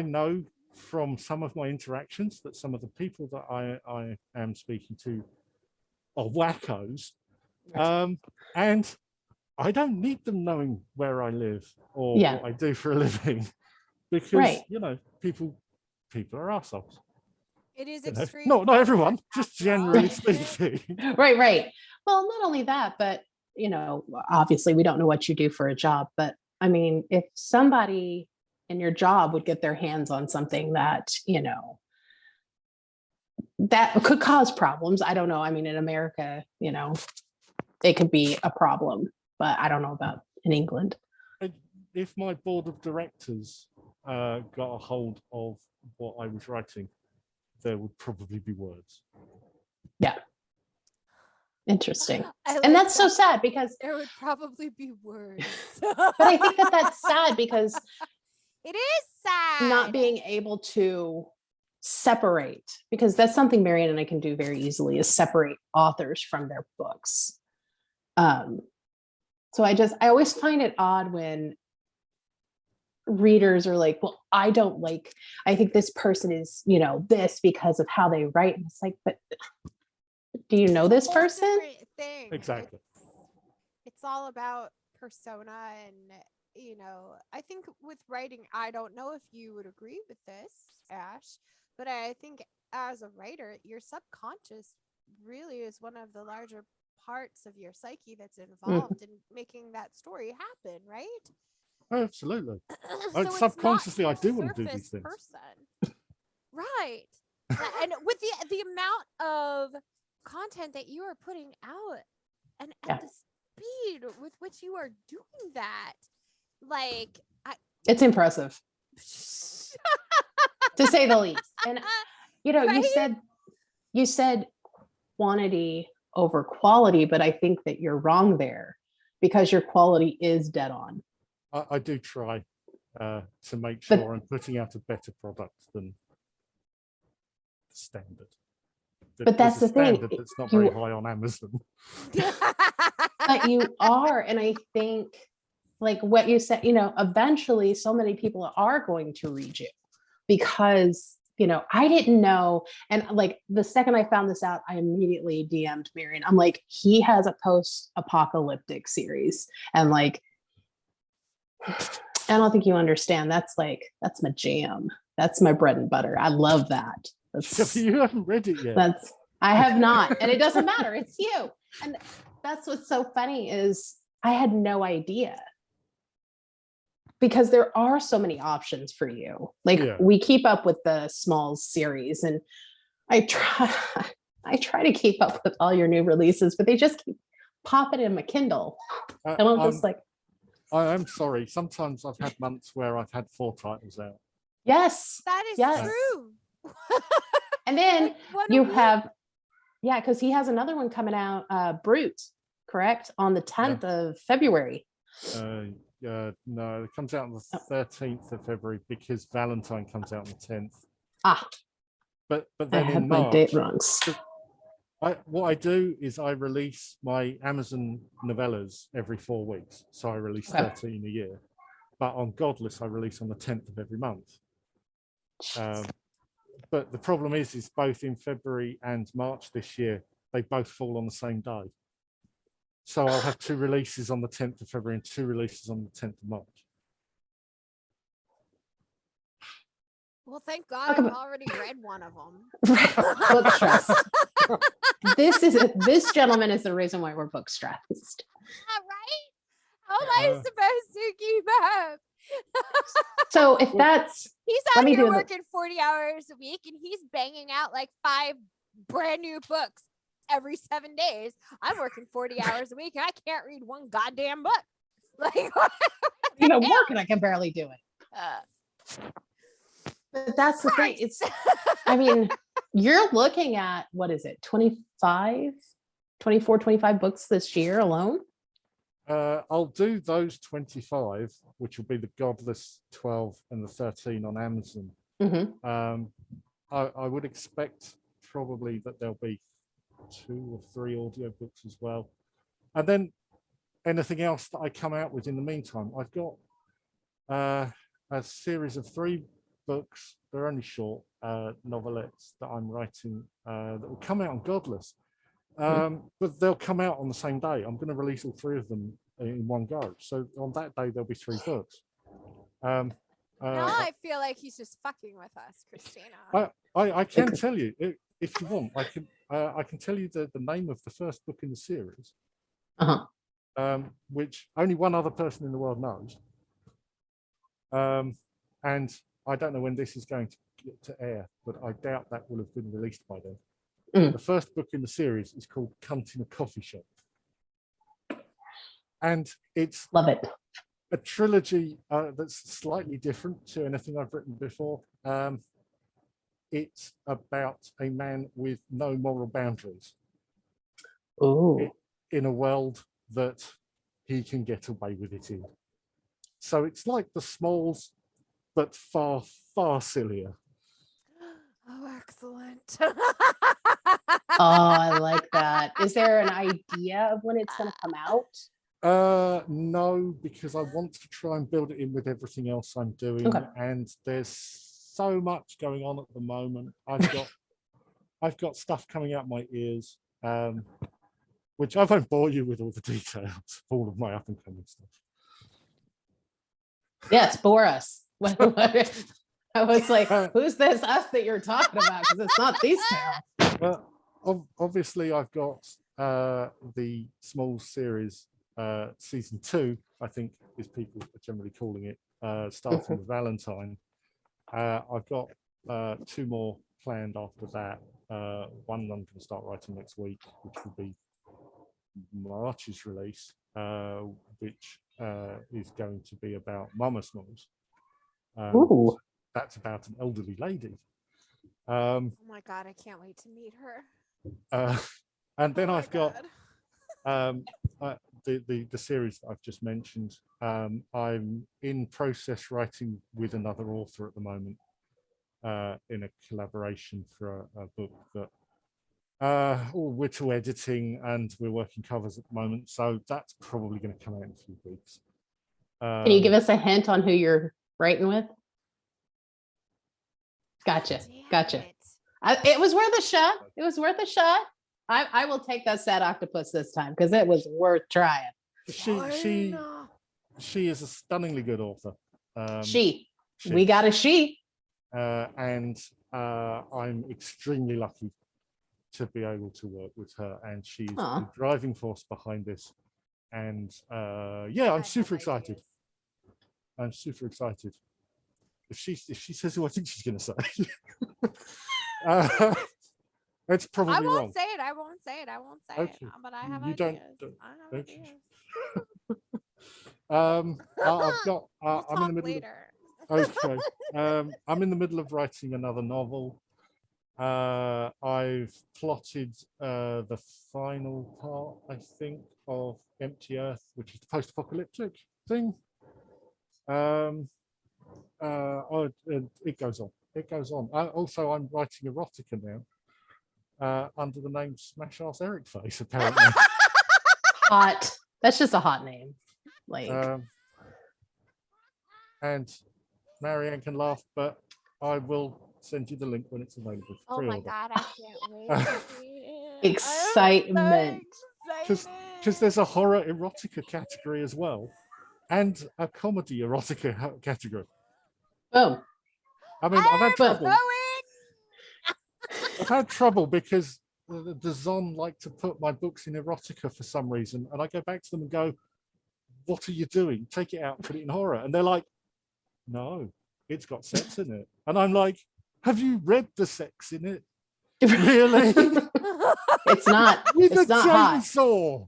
know from some of my interactions that some of the people that I am speaking to are wackos, and I don't need them knowing where I live or what I do for a living, because people are assholes. It is extreme. Not everyone, just generally speaking. Right. Well, not only that, but obviously we don't know what you do for a job, but I mean, if somebody in your job would get their hands on something that, that could cause problems. I don't know. I mean, in America, it could be a problem, but I don't know about in England. If my board of directors got a hold of what I was writing, there would probably be words. Yeah. Interesting. And that's so sad, because there would probably be words. But I think that that's sad, because it is sad not being able to separate, because that's something Marian and I can do very easily, is separate authors from their books. So I always find it odd when readers are like, well, I think this person is, this because of how they write. And it's like, but do you know this person? Thing. Exactly. It's all about persona, and I think with writing, I don't know if you would agree with this, Ash, but I think as a writer, your subconscious really is one of the larger parts of your psyche that's involved in making that story happen, right? Absolutely. So subconsciously, I do want to do these things. Right. And with the amount of content that you are putting out, and at the speed with which you are doing that, like, it's impressive to say the least. And right? you said quantity over quality, but I think that you're wrong there, because your quality is dead on. I do try to make sure I'm putting out a better product than standard. But that's the thing. That's not very high on Amazon. But you are, and I think, like what you said, eventually so many people are going to read you, because I didn't know. And like the second I found this out, I immediately DM'd Marian. I'm like, he has a post-apocalyptic series, and like, I don't think you understand. That's my jam. That's my bread and butter. I love that. You haven't read it yet. I have not, and it doesn't matter. It's you. And that's what's so funny, is I had no idea, because there are so many options for you. Like we keep up with the Smalls series, and I I try to keep up with all your new releases, but they just keep popping in my Kindle. And I'm just like, I am sorry. Sometimes I've had months where I've had 4 titles out. yes. That is Yes. true. And then Like, one a you week. have, yeah, because he has another one coming out, Brute, correct? On the 10th of February. No, it comes out on the 13th of February because Valentine comes out on the 10th. Ah, but I then had in my March, date wrongs. what I do is I release my Amazon novellas every 4 weeks. So I release 13 a year. But on Godless, I release on the 10th of every month. But the problem is both in February and March this year, they both fall on the same day. So I'll have 2 releases on the 10th of February and 2 releases on the 10th of March. Well, thank God I've already read one of them. Book stressed. This gentleman is the reason why we're book stressed. Right? How am I supposed to keep up? So if that's, he's out here working 40 hours a week and he's banging out like 5 brand new books every 7 days. I'm working 40 hours a week and I can't read one goddamn book. Like, working, I can barely do it. But that's the thing. It's, I mean, you're looking at, what is it, 24, 25 books this year alone? I'll do those 25, which will be the Godless 12 and the 13 on Amazon. Mm-hmm. I would expect probably that there'll be 2 or 3 audiobooks as well. And then anything else that I come out with in the meantime. I've got a series of 3 books. They're only short novelettes that I'm writing that will come out on Godless. But they'll come out on the same day. I'm going to release all 3 of them in one go. So on that day, there'll be 3 books. now I feel like he's just fucking with us, Christina. I can tell you, if you want, I can tell you the name of the first book in the series, which only one other person in the world knows. And I don't know when this is going to get to air, but I doubt that will have been released by then. The first book in the series is called Cunt in a Coffee Shop. And it's love it. A trilogy that's slightly different to anything I've written before. It's about a man with no moral boundaries. In a world that he can get away with it in. So it's like The Smalls, but far, far sillier. Oh, excellent. I like that. Is there an idea of when it's going to come out? No, because I want to try and build it in with everything else I'm doing, and there's so much going on at the moment. I've got stuff coming out my ears, which I won't bore you with all the details of all of my up and coming stuff. Yes, bore us. I was like, who's this us that you're talking about? Because it's not these tales. Obviously, I've got the Small series season 2, I think is people are generally calling it, starting with Valentine. I've got 2 more planned after that. One I'm going to start writing next week, which will be March's release, which is going to be about Mama Smalls. That's about an elderly lady. Oh my God, I can't wait to meet her. And then I've got the series that I've just mentioned. I'm in process writing with another author at the moment in a collaboration for a book that we're to editing and we're working covers at the moment. So that's probably going to come out in a few weeks. Can you give us a hint on who you're writing with? Gotcha. It was worth a shot. It was worth a shot. I will take that sad octopus this time because it was worth trying. She is a stunningly good author. We got a she. And I'm extremely lucky to be able to work with her, and she's the driving force behind this. And yeah, I'm super excited. I'm super excited. If she says who I think she's going to say. It's probably I won't wrong. say it. I won't say it. I won't say Okay. it. But I have You ideas. don't- I have okay. ideas. I've got. We'll I'm in the talk middle. later. Okay. I'm in the middle of writing another novel. I've plotted the final part, I think, of Empty Earth, which is the post-apocalyptic thing. It goes on. It goes on. Also, I'm writing erotica now under the name SMASHASS Ericface, apparently. Hot. That's just a hot name. Like, And Marianne can laugh, but I will send you the link when it's available. For Oh my pre-order. god, I can't wait to see it. excitement. Because there's a horror erotica category as well, and a comedy erotica category. Boom. I mean, I've had trouble. going. I've had trouble because the Zon like to put my books in erotica for some reason, and I go back to them and go, "What are you doing? Take it out and put it in horror." And they're like, "No, it's got sex in it." And I'm like, "Have you read the sex in it? Really?" It's not. With It's a not hot. chainsaw.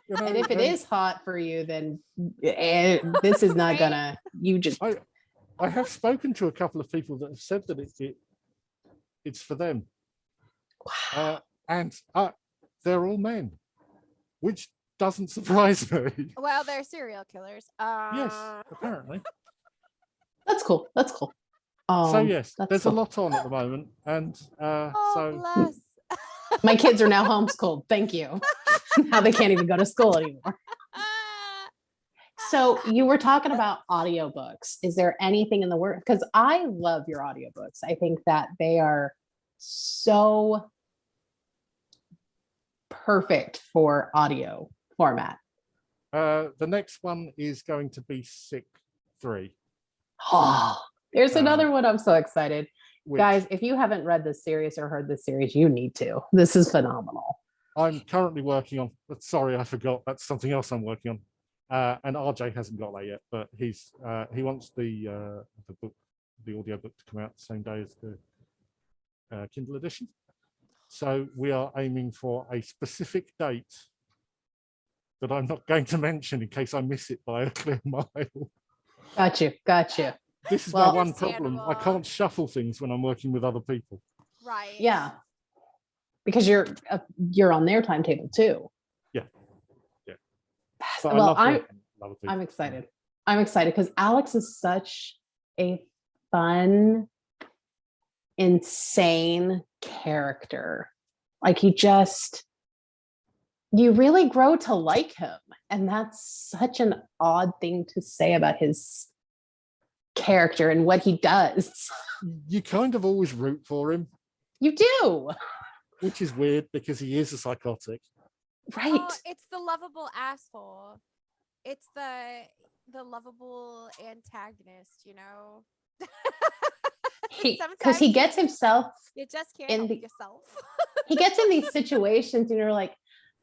You know, And if it is hot for you, then this is not Right? gonna. You just. I have spoken to a couple of people that have said that it's for them. And they're all men, which doesn't surprise me. Well, they're serial killers. Yes, apparently. That's cool. That's cool. So yes, that's there's cool. a lot on at the moment, and Oh, so bless. My kids are now homeschooled. Thank you. Now they can't even go to school anymore. So you were talking about audiobooks. Is there anything in the work? Because I love your audiobooks. I think that they are so perfect for audio format. the next one is going to be Sick 3. Oh, there's another one. I'm so excited. Which Guys, if you haven't read this series or heard this series, you need to. This is phenomenal. I'm currently working on. Sorry, I forgot. That's something else I'm working on. And RJ hasn't got that yet, but he wants the book, the audio book, to come out the same day as the Kindle edition. So we are aiming for a specific date that I'm not going to mention in case I miss it by a clear mile. Got you. Got you. This is Well, my one problem. I understandable. can't shuffle things when I'm working with other people. Right. Yeah. Because you're on their timetable too. Yeah. But I Well, love working with other people. I'm excited. I'm excited because Alex is such a fun, insane character. Like you really grow to like him. And that's such an odd thing to say about his character and what he does. You kind of always root for him, You do. which is weird because he is a psychotic. Right. Oh, it's the lovable asshole. It's the lovable antagonist, you know. Because he gets himself You just can't in help the- yourself. he gets in these situations and you're like,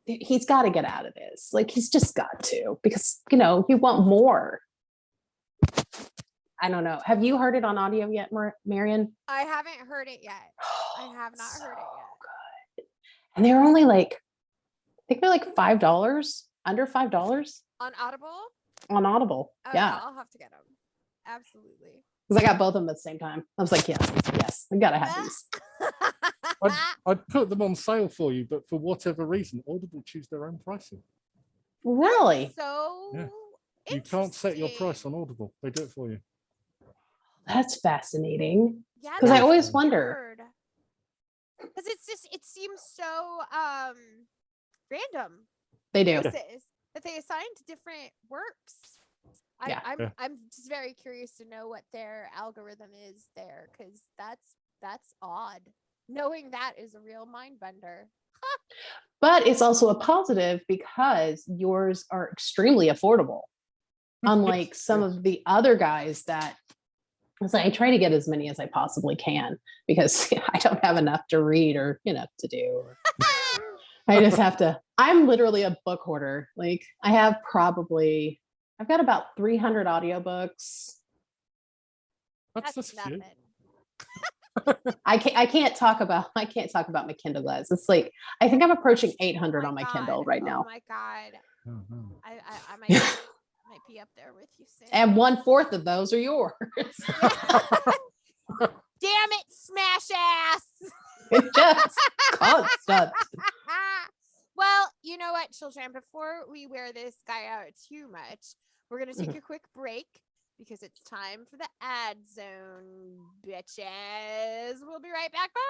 he's got to get out of this. Like he's just got to, because you want more. I don't know. Have you heard it on audio yet, Marian? I haven't heard it yet. I have not heard it yet. Good. And they're only like, I think they're like $5, under $5 On Audible? on Audible. Oh, Yeah. I'll have to get them. Absolutely. Because I got both of them at the same time. I was like, yes, I gotta have these. I'd put them on sale for you, but for whatever reason, Audible choose their own pricing. Really? So Yeah. You can't set your price on Audible. They do it for you. That's fascinating. Yeah, 'Cause I that's always wonder. Because it seems so random. They do. Choices that they assign to different works. Yeah. I'm just very curious to know what their algorithm is there, because that's odd. Knowing that is a real mind bender. But it's also a positive because yours are extremely affordable. Unlike some of the other guys that I try to get as many as I possibly can because I don't have enough to read or to do. I just have to. I'm literally a book hoarder. Like I've got about 300 audiobooks. That's That's just a few. nothing. I can't talk about my Kindle guys. It's like I think I'm approaching 800 on my Kindle right now. Oh my god. Oh, I might be up there with you soon. And 1/4 of those are yours. Damn it, smash ass. It's just constant. Well, you know what, children? Before we wear this guy out too much, we're gonna take a quick break because it's time for the ad zone, bitches. We'll be right back. Bye.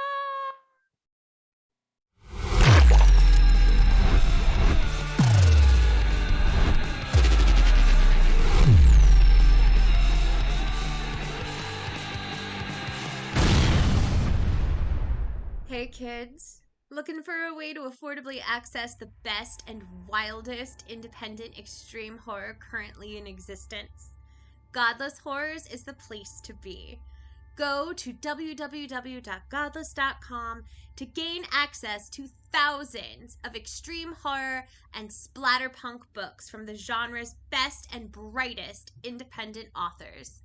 Hey kids, looking for a way to affordably access the best and wildest independent extreme horror currently in existence? Godless Horrors is the place to be. Go to www.godless.com to gain access to thousands of extreme horror and splatterpunk books from the genre's best and brightest independent authors.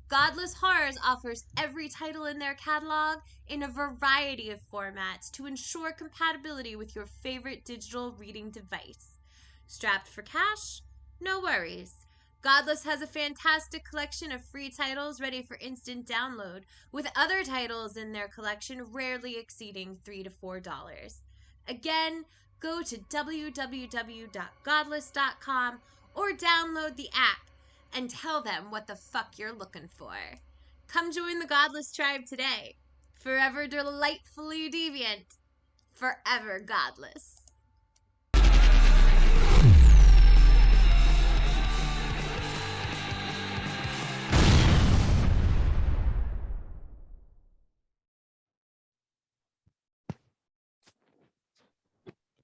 Godless Horrors offers every title in their catalog in a variety of formats to ensure compatibility with your favorite digital reading device. Strapped for cash? No worries. Godless has a fantastic collection of free titles ready for instant download, with other titles in their collection rarely exceeding $3 to $4. Again, go to www.godless.com or download the app and tell them what the fuck you're looking for. Come join the Godless tribe today. Forever delightfully deviant. Forever godless.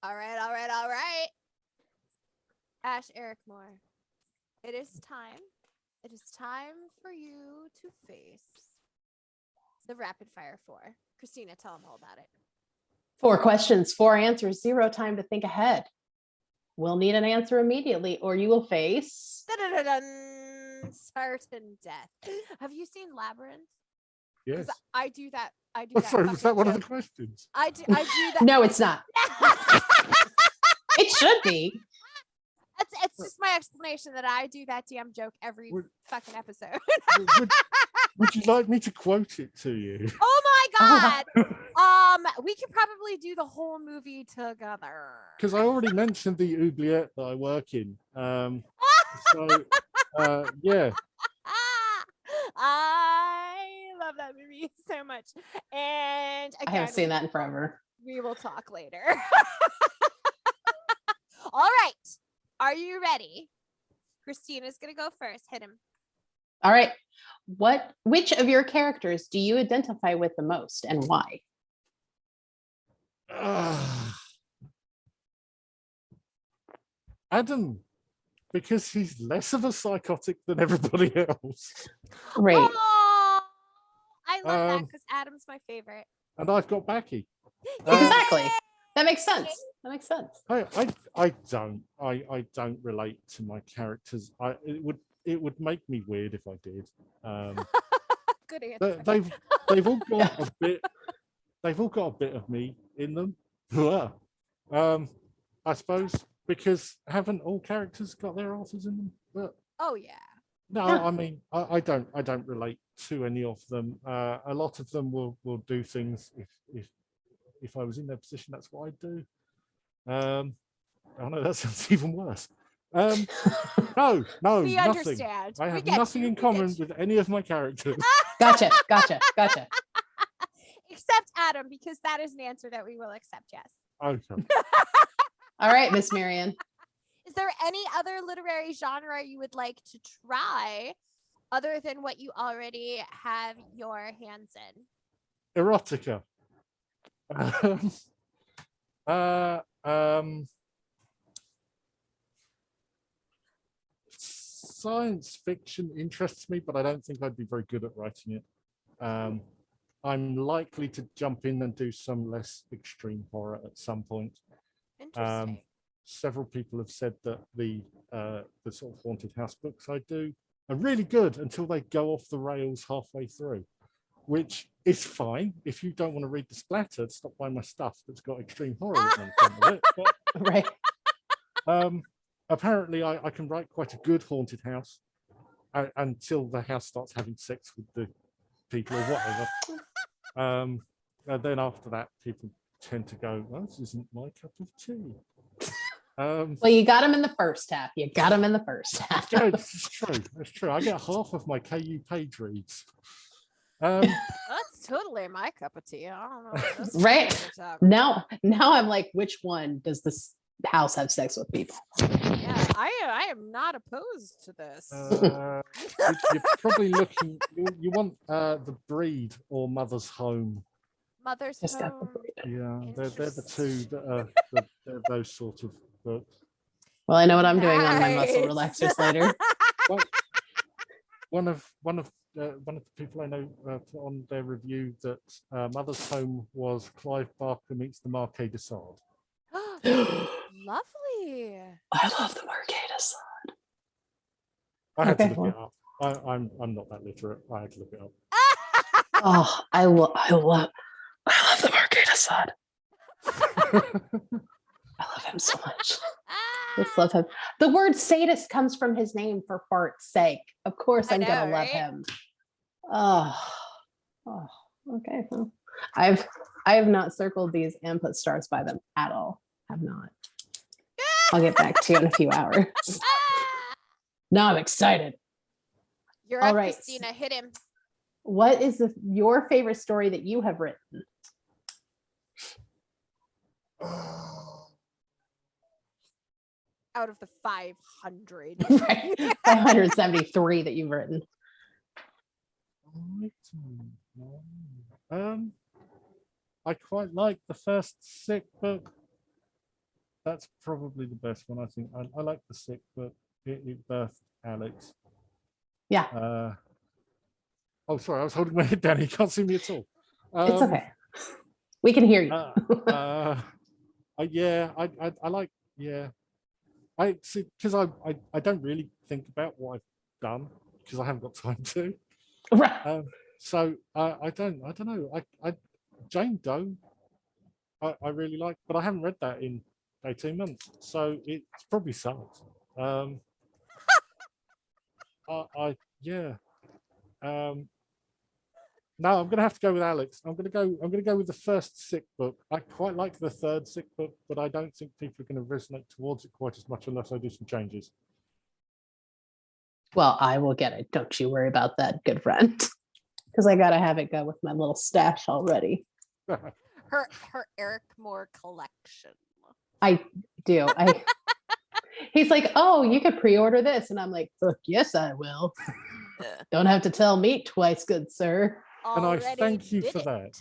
All right. Ash Ericmore, it is time. It is time for you to face the rapid fire 4. Christina, tell them all about it. 4 questions, 4 answers, 0 time to think ahead. We'll need an answer immediately, or you will face certain death. Have you seen Labyrinth? yes. I do that. Sorry, was that one joke. of the questions? I do that. No, it's not. It should be. It's just my explanation that I do that damn joke every fucking episode. Would you like me to quote it to you? Oh my god. We could probably do the whole movie together. Because I already mentioned the oubliette that I work in. Yeah. I love that movie so much. And again, I haven't seen that in forever. We will talk later. All right. Are you ready? Christina's going to go first. Hit him. All right. Which of your characters do you identify with the most and why? Adam, because he's less of a psychotic than everybody else. Great. Oh, I love that because Adam's my favorite. And I've got Becky. Exactly. That makes sense. I don't relate to my characters. It would make me weird if I did. Good answer. They've all got a bit. They've all got a bit of me in them. I suppose because haven't all characters got their authors in them? But oh yeah. no, I mean I don't relate to any of them. A lot of them will do things if I was in their position, that's what I'd do. Oh no, that sounds even worse. No, We nothing. understand. I have nothing in common with any of my characters. Gotcha. Except Adam, because that is an answer that we will accept, yes. Okay. All right, Miss Marian. Is there any other literary genre you would like to try other than what you already have your hands in? Erotica. Science fiction interests me, but I don't think I'd be very good at writing it. I'm likely to jump in and do some less extreme horror at some point. Interesting. Several people have said that the sort of haunted house books I do are really good until they go off the rails halfway through. which is fine. If you don't want to read the splatter, stop buying my stuff that's got extreme horror written on the front of it. But, apparently, I can write quite a good haunted house until the house starts having sex with the people or whatever. And then after that, people tend to go, "Oh, this isn't my cup of tea." Well, you got him in the first half. It's true. It's true. I get half of my KU page reads. That's totally my cup of tea. I don't know. What Right now I'm like, which one does this house have sex with people? Yeah, I am not opposed to this. You're probably looking. You want the Breed or Mother's Home. Mother's Just got the Home. Breed. Yeah, they're the two that are they're those sort of books. Well, I know what I'm doing on my muscle relaxers later. Well, one of the people I know put on their review that Mother's Home was Clive Barker meets the Marquis de Sade. Lovely. I love the Marquis de Sade. I had to look it up. I'm not that literate. I had to look it up. Oh, I love the Marquis de Sade. I love him so much. Just love him. The word sadist comes from his name, for fart's sake. Of course, I'm gonna love him. Oh, okay. Well, I have not circled these and put stars by them at all. Have not. I'll get back to you in a few hours. Now I'm excited. You're all up, right. Christina. Hit him. What is your favorite story that you have written? Out of the 500. Right. 573 that you've written. I quite like the first Sick book. That's probably the best one, I think. I like the Sick book. It birthed Alex. Yeah. Oh, sorry, I was holding my head down. You can't see me at all. It's okay. We can hear you. I like, yeah. I see, because I don't really think about what I've done because I haven't got time to. Right. So I don't know. I Jane Doe, I really like, but I haven't read that in 18 months, so it probably sucks. No, I'm gonna have to go with Alex. I'm gonna go with the first Sick book. I quite like the third Sick book, but I don't think people are going to resonate towards it quite as much unless I do some changes. Well, I will get it. Don't you worry about that, good friend. Because I gotta have it go with my little stash already. Her Ericmore collection. I do. He's like, oh, you could pre-order this, and I'm like, fuck yes, I will. Don't have to tell me twice, good sir. And I thank you for that.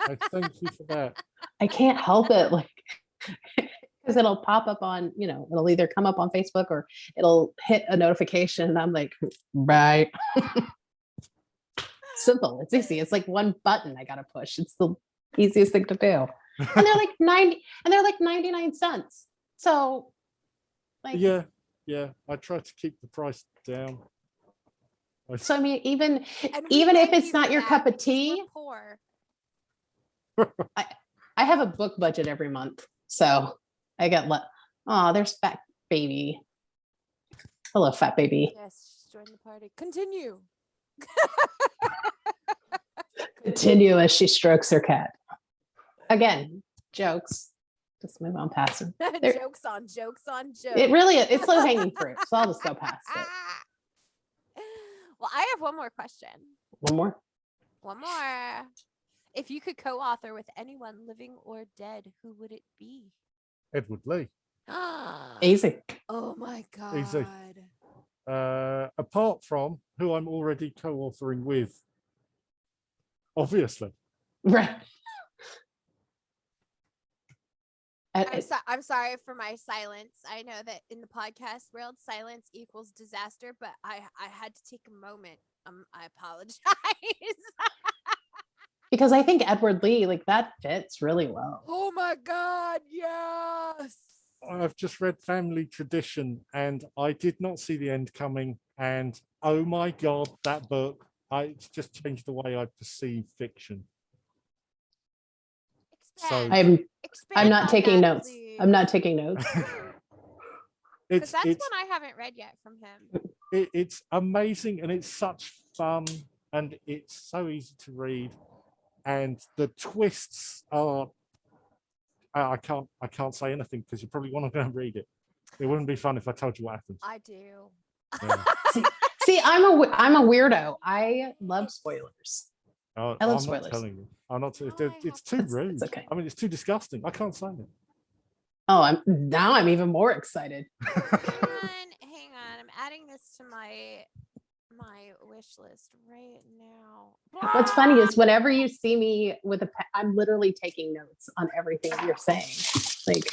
I thank you for that. I can't help it, like, because it'll pop up on, it'll either come up on Facebook or it'll hit a notification, and I'm like, right. Simple. It's easy. It's like one button I gotta push. It's the easiest thing to do. And they're like 99 cents. So, like, yeah. I try to keep the price down. So I mean, even if it's not your cup of tea, I have a book budget every month, so I get there's Fat Baby. Hello, Fat Baby. Yes, join the party. Continue. Continue as she strokes her cat. Again, jokes. Just move on past them. Jokes on jokes. It really is. It's low hanging fruit, so I'll just go past it. Well, I have one more question. One more. If you could co-author with anyone living or dead, who would it be? Edward Lee. Easy. Oh my God. Easy. Apart from who I'm already co-authoring with. Obviously. Right. I'm sorry for my silence. I know that in the podcast world, silence equals disaster, but I had to take a moment. I apologize. Because I think Edward Lee, like, that fits really well. Oh my God, yes. I've just read Family Tradition and I did not see the end coming. And oh my God, that book It's just changed the way I perceive fiction. Expand. I'm Expand not on taking that, notes. please. I'm not taking notes. Because that's one I haven't read yet from him. It's amazing, and it's such fun, and it's so easy to read, and the twists are. I can't say anything because you probably want to go and read it. It wouldn't be fun if I told you what happens. I do. Yeah. See, I'm a weirdo. I love spoilers. I I love I'm spoilers. not telling you. I'm not. Oh, It's too rude. It's okay. I mean, it's too disgusting. I can't say it. Oh, I'm even more excited. Hang on. I'm adding this to my wish list right now. What's funny is whenever you see me with a pen, I'm literally taking notes on everything you're saying. Like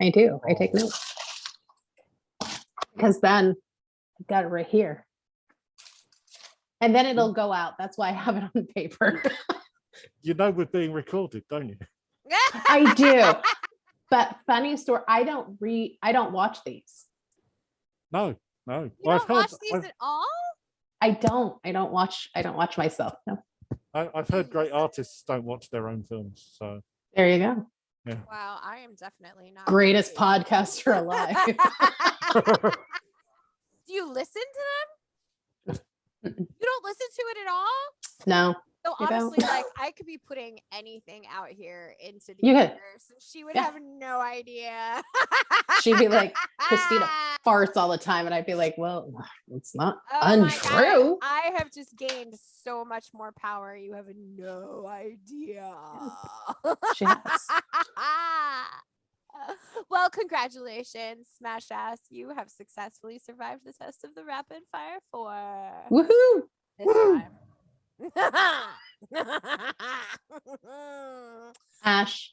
I do. I take notes. Because then I've got it right here. And then it'll go out. That's why I have it on paper. You know we're being recorded, don't you? I do. But funny story, I don't watch these. No. You Well, don't watch these at all? I don't watch myself. No. I've heard great artists don't watch their own films. So There you go. yeah. Wow, I am definitely not. Greatest ready. podcaster alive. Do you listen to them? You don't listen to it at all? No. So You don't? honestly, like I could be putting anything out here into the You could. universe, and she would Yeah. have no idea. She'd be like, Christina farts all the time. And I'd be like, well, it's not Oh my untrue. God, I have just gained so much more power. You have no idea. She has. Well, congratulations, SMASHASS. You have successfully survived the test of the rapid fire 4. Woohoo! This Woo. time. Ash,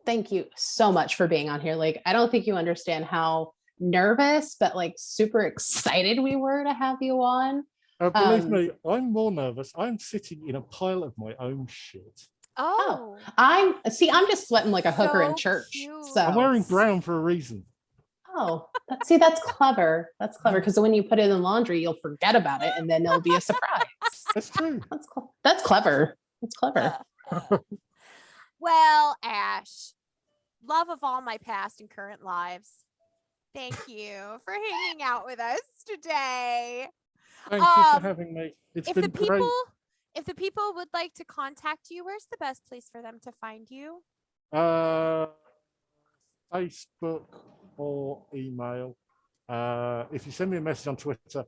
thank you so much for being on here. Like, I don't think you understand how nervous, but like super excited we were to have you on. Believe me, I'm more nervous. I'm sitting in a pile of my own shit. Oh, I'm just sweating like a hooker in So church. cute. So I'm wearing brown for a reason. that's clever. That's clever because when you put it in laundry, you'll forget about it and then it'll be a surprise. That's true. That's clever. That's clever. Well, Ash, love of all my past and current lives. Thank you for hanging out with us today. Thank you for having me. It's If been the great. people would like to contact you, where's the best place for them to find you? Facebook or email. If you send me a message on Twitter,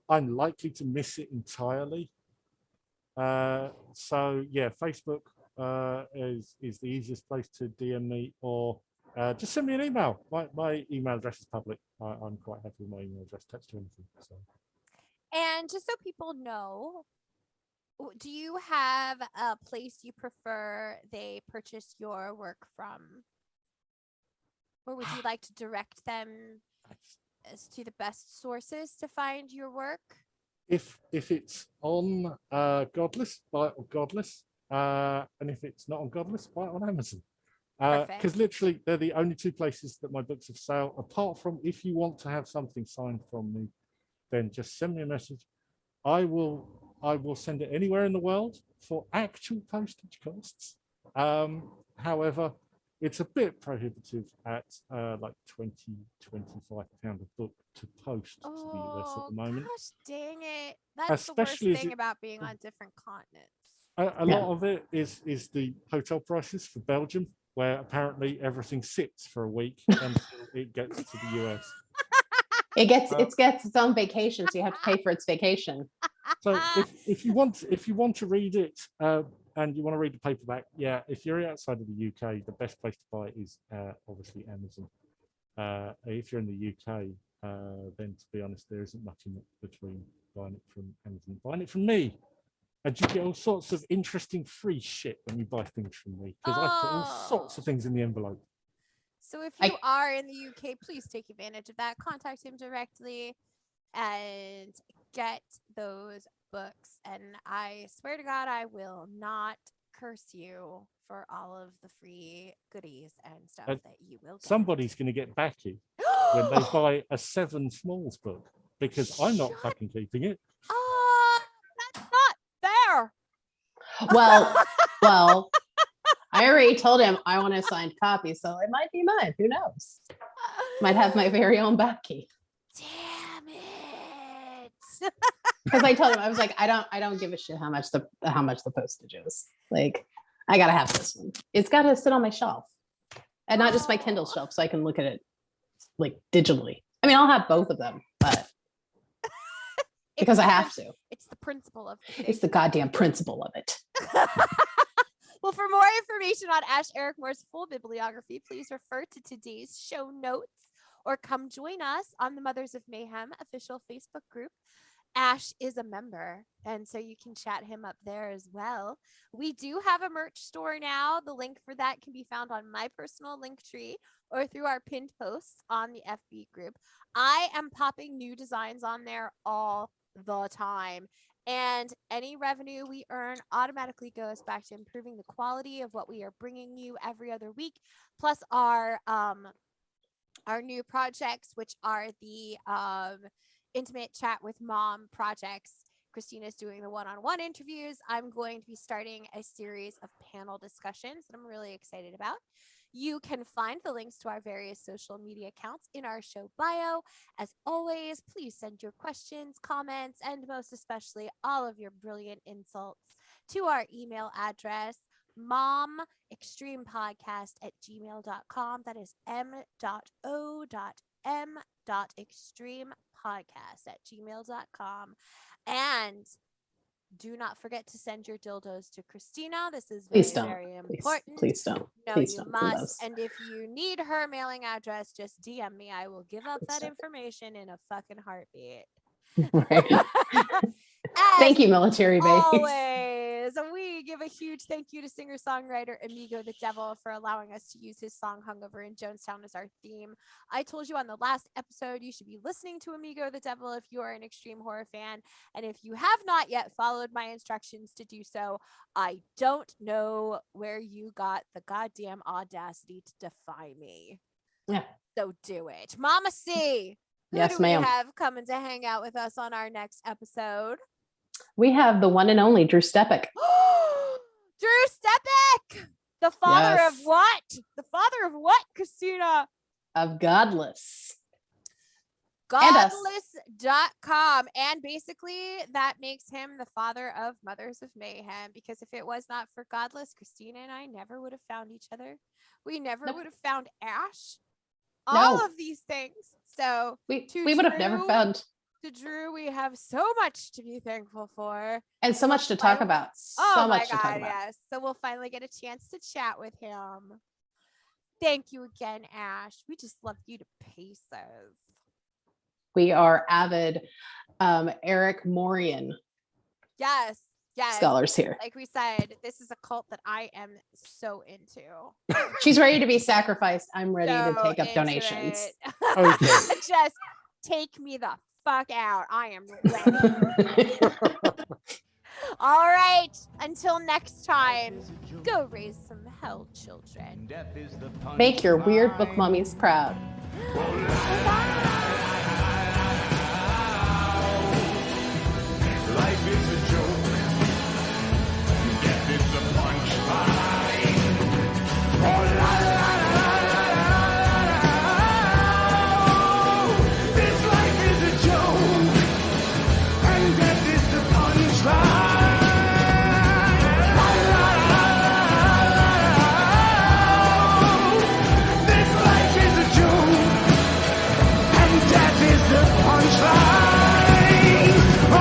I'm likely to miss it entirely. So yeah, Facebook is the easiest place to DM me, or just send me an email. My email address is public. I'm quite happy with my email address attached to anything. So. And just so people know, do you have a place you prefer they purchase your work from? Or would you like to direct them as to the best sources to find your work? If it's on Godless, buy it on Godless. And if it's not on Godless, buy it on Amazon. Because literally they're the only two places that my books have sale. Apart from if you want to have something signed from me, then just send me a message. I will send it anywhere in the world for actual postage costs. However, it's a bit prohibitive at like £20-25 a book to post to the US at the moment. Gosh dang it. That's Especially the as worst thing it- about being on different continents. A lot of it is the hotel prices for Belgium, where apparently everything sits for a week until it gets to the US. It gets its own vacation, so you have to pay for its vacation. So if you want to read it and you want to read the paperback, yeah, if you're outside of the UK, the best place to buy it is obviously Amazon. If you're in the UK, then to be honest, there isn't much in it between buying it from Amazon and buying it from me. And you get all sorts of interesting free shit when you buy things from me, because I put all sorts of things in the envelope. So if you are in the UK, please take advantage of that. Contact him directly and get those books. And I swear to God, I will not curse you for all of the free goodies and stuff that you will get. Somebody's going to get backy when they buy a 7 Smalls book, because I'm not fucking keeping it. That's not fair. Well, I already told him I want a signed copy, so it might be mine. Who knows? Might have my very own Becky. Damn it. Because I told him, I was like, I don't give a shit how much the postage is. Like, I gotta have this one. It's gotta sit on my shelf. And not just my Kindle shelf, so I can look at it like digitally. I mean, I'll have both of them, but because I have to. It's the principle of the It's the goddamn principle of it. Well, for more information on Ash Ericmore's full bibliography, please refer to today's show notes or come join us on the Mothers of Mayhem official Facebook group. Ash is a member, and so you can chat him up there as well. We do have a merch store now. The link for that can be found on my personal link tree or through our pinned posts on the FB group. I am popping new designs on there all the time, and any revenue we earn automatically goes back to improving the quality of what we are bringing you every other week, plus our new projects, which are the intimate chat with mom projects. Christina's doing the one-on-one interviews. I'm going to be starting a series of panel discussions that I'm really excited about. You can find the links to our various social media accounts in our show bio. As always, please send your questions, comments, and most especially all of your brilliant insults to our email address, momextremepodcast@gmail.com. That is m.o.m.extremepodcast@gmail.com. And do not forget to send your dildos to Christina. This is very important. Please don't. No, Please you don't must. And if you need her mailing address, just DM me. I will give up that information in a fucking heartbeat. Right. Thank you, military base. Always. We give a huge thank you to singer-songwriter Amigo the Devil for allowing us to use his song Hungover in Jonestown as our theme. I told you on the last episode you should be listening to Amigo the Devil if you are an extreme horror fan. And if you have not yet followed my instructions to do so, I don't know where you got the goddamn audacity to defy me. Yeah. So do it. Mama C. Who do we have coming to hang out with us on our next episode? We have the one and only Drew Stepek. Drew Stepek! The father of what? The father of what, Christina? Of Godless. Godless.com. And basically, that makes him the father of Mothers of Mayhem. Because if it was not for Godless, Christina and I never would have found each other. We never would have found Ash. All of these things. So we would have never found. To Drew, we have so much to be thankful for. And so much to talk about. So much to talk about. Yes. So we'll finally get a chance to chat with him. Thank you again, Ash. We just love you to pieces. We are avid Ericmorian. Yes. Scholars here. Like we said, this is a cult that I am so into. She's ready to be sacrificed. I'm ready to take up donations. Okay. Just take me the fuck out. I am ready. All right. Until next time, go raise some hell children. Make your weird book mummies proud. Life is a joke. Death is the punchline. Oh, la, la, la, la, la, la. This life is a joke, and death is the punchline. La, la, la, la, la. This life is a joke, and death is the punchline. Oh, la,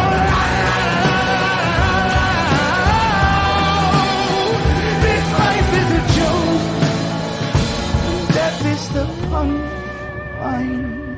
the punchline.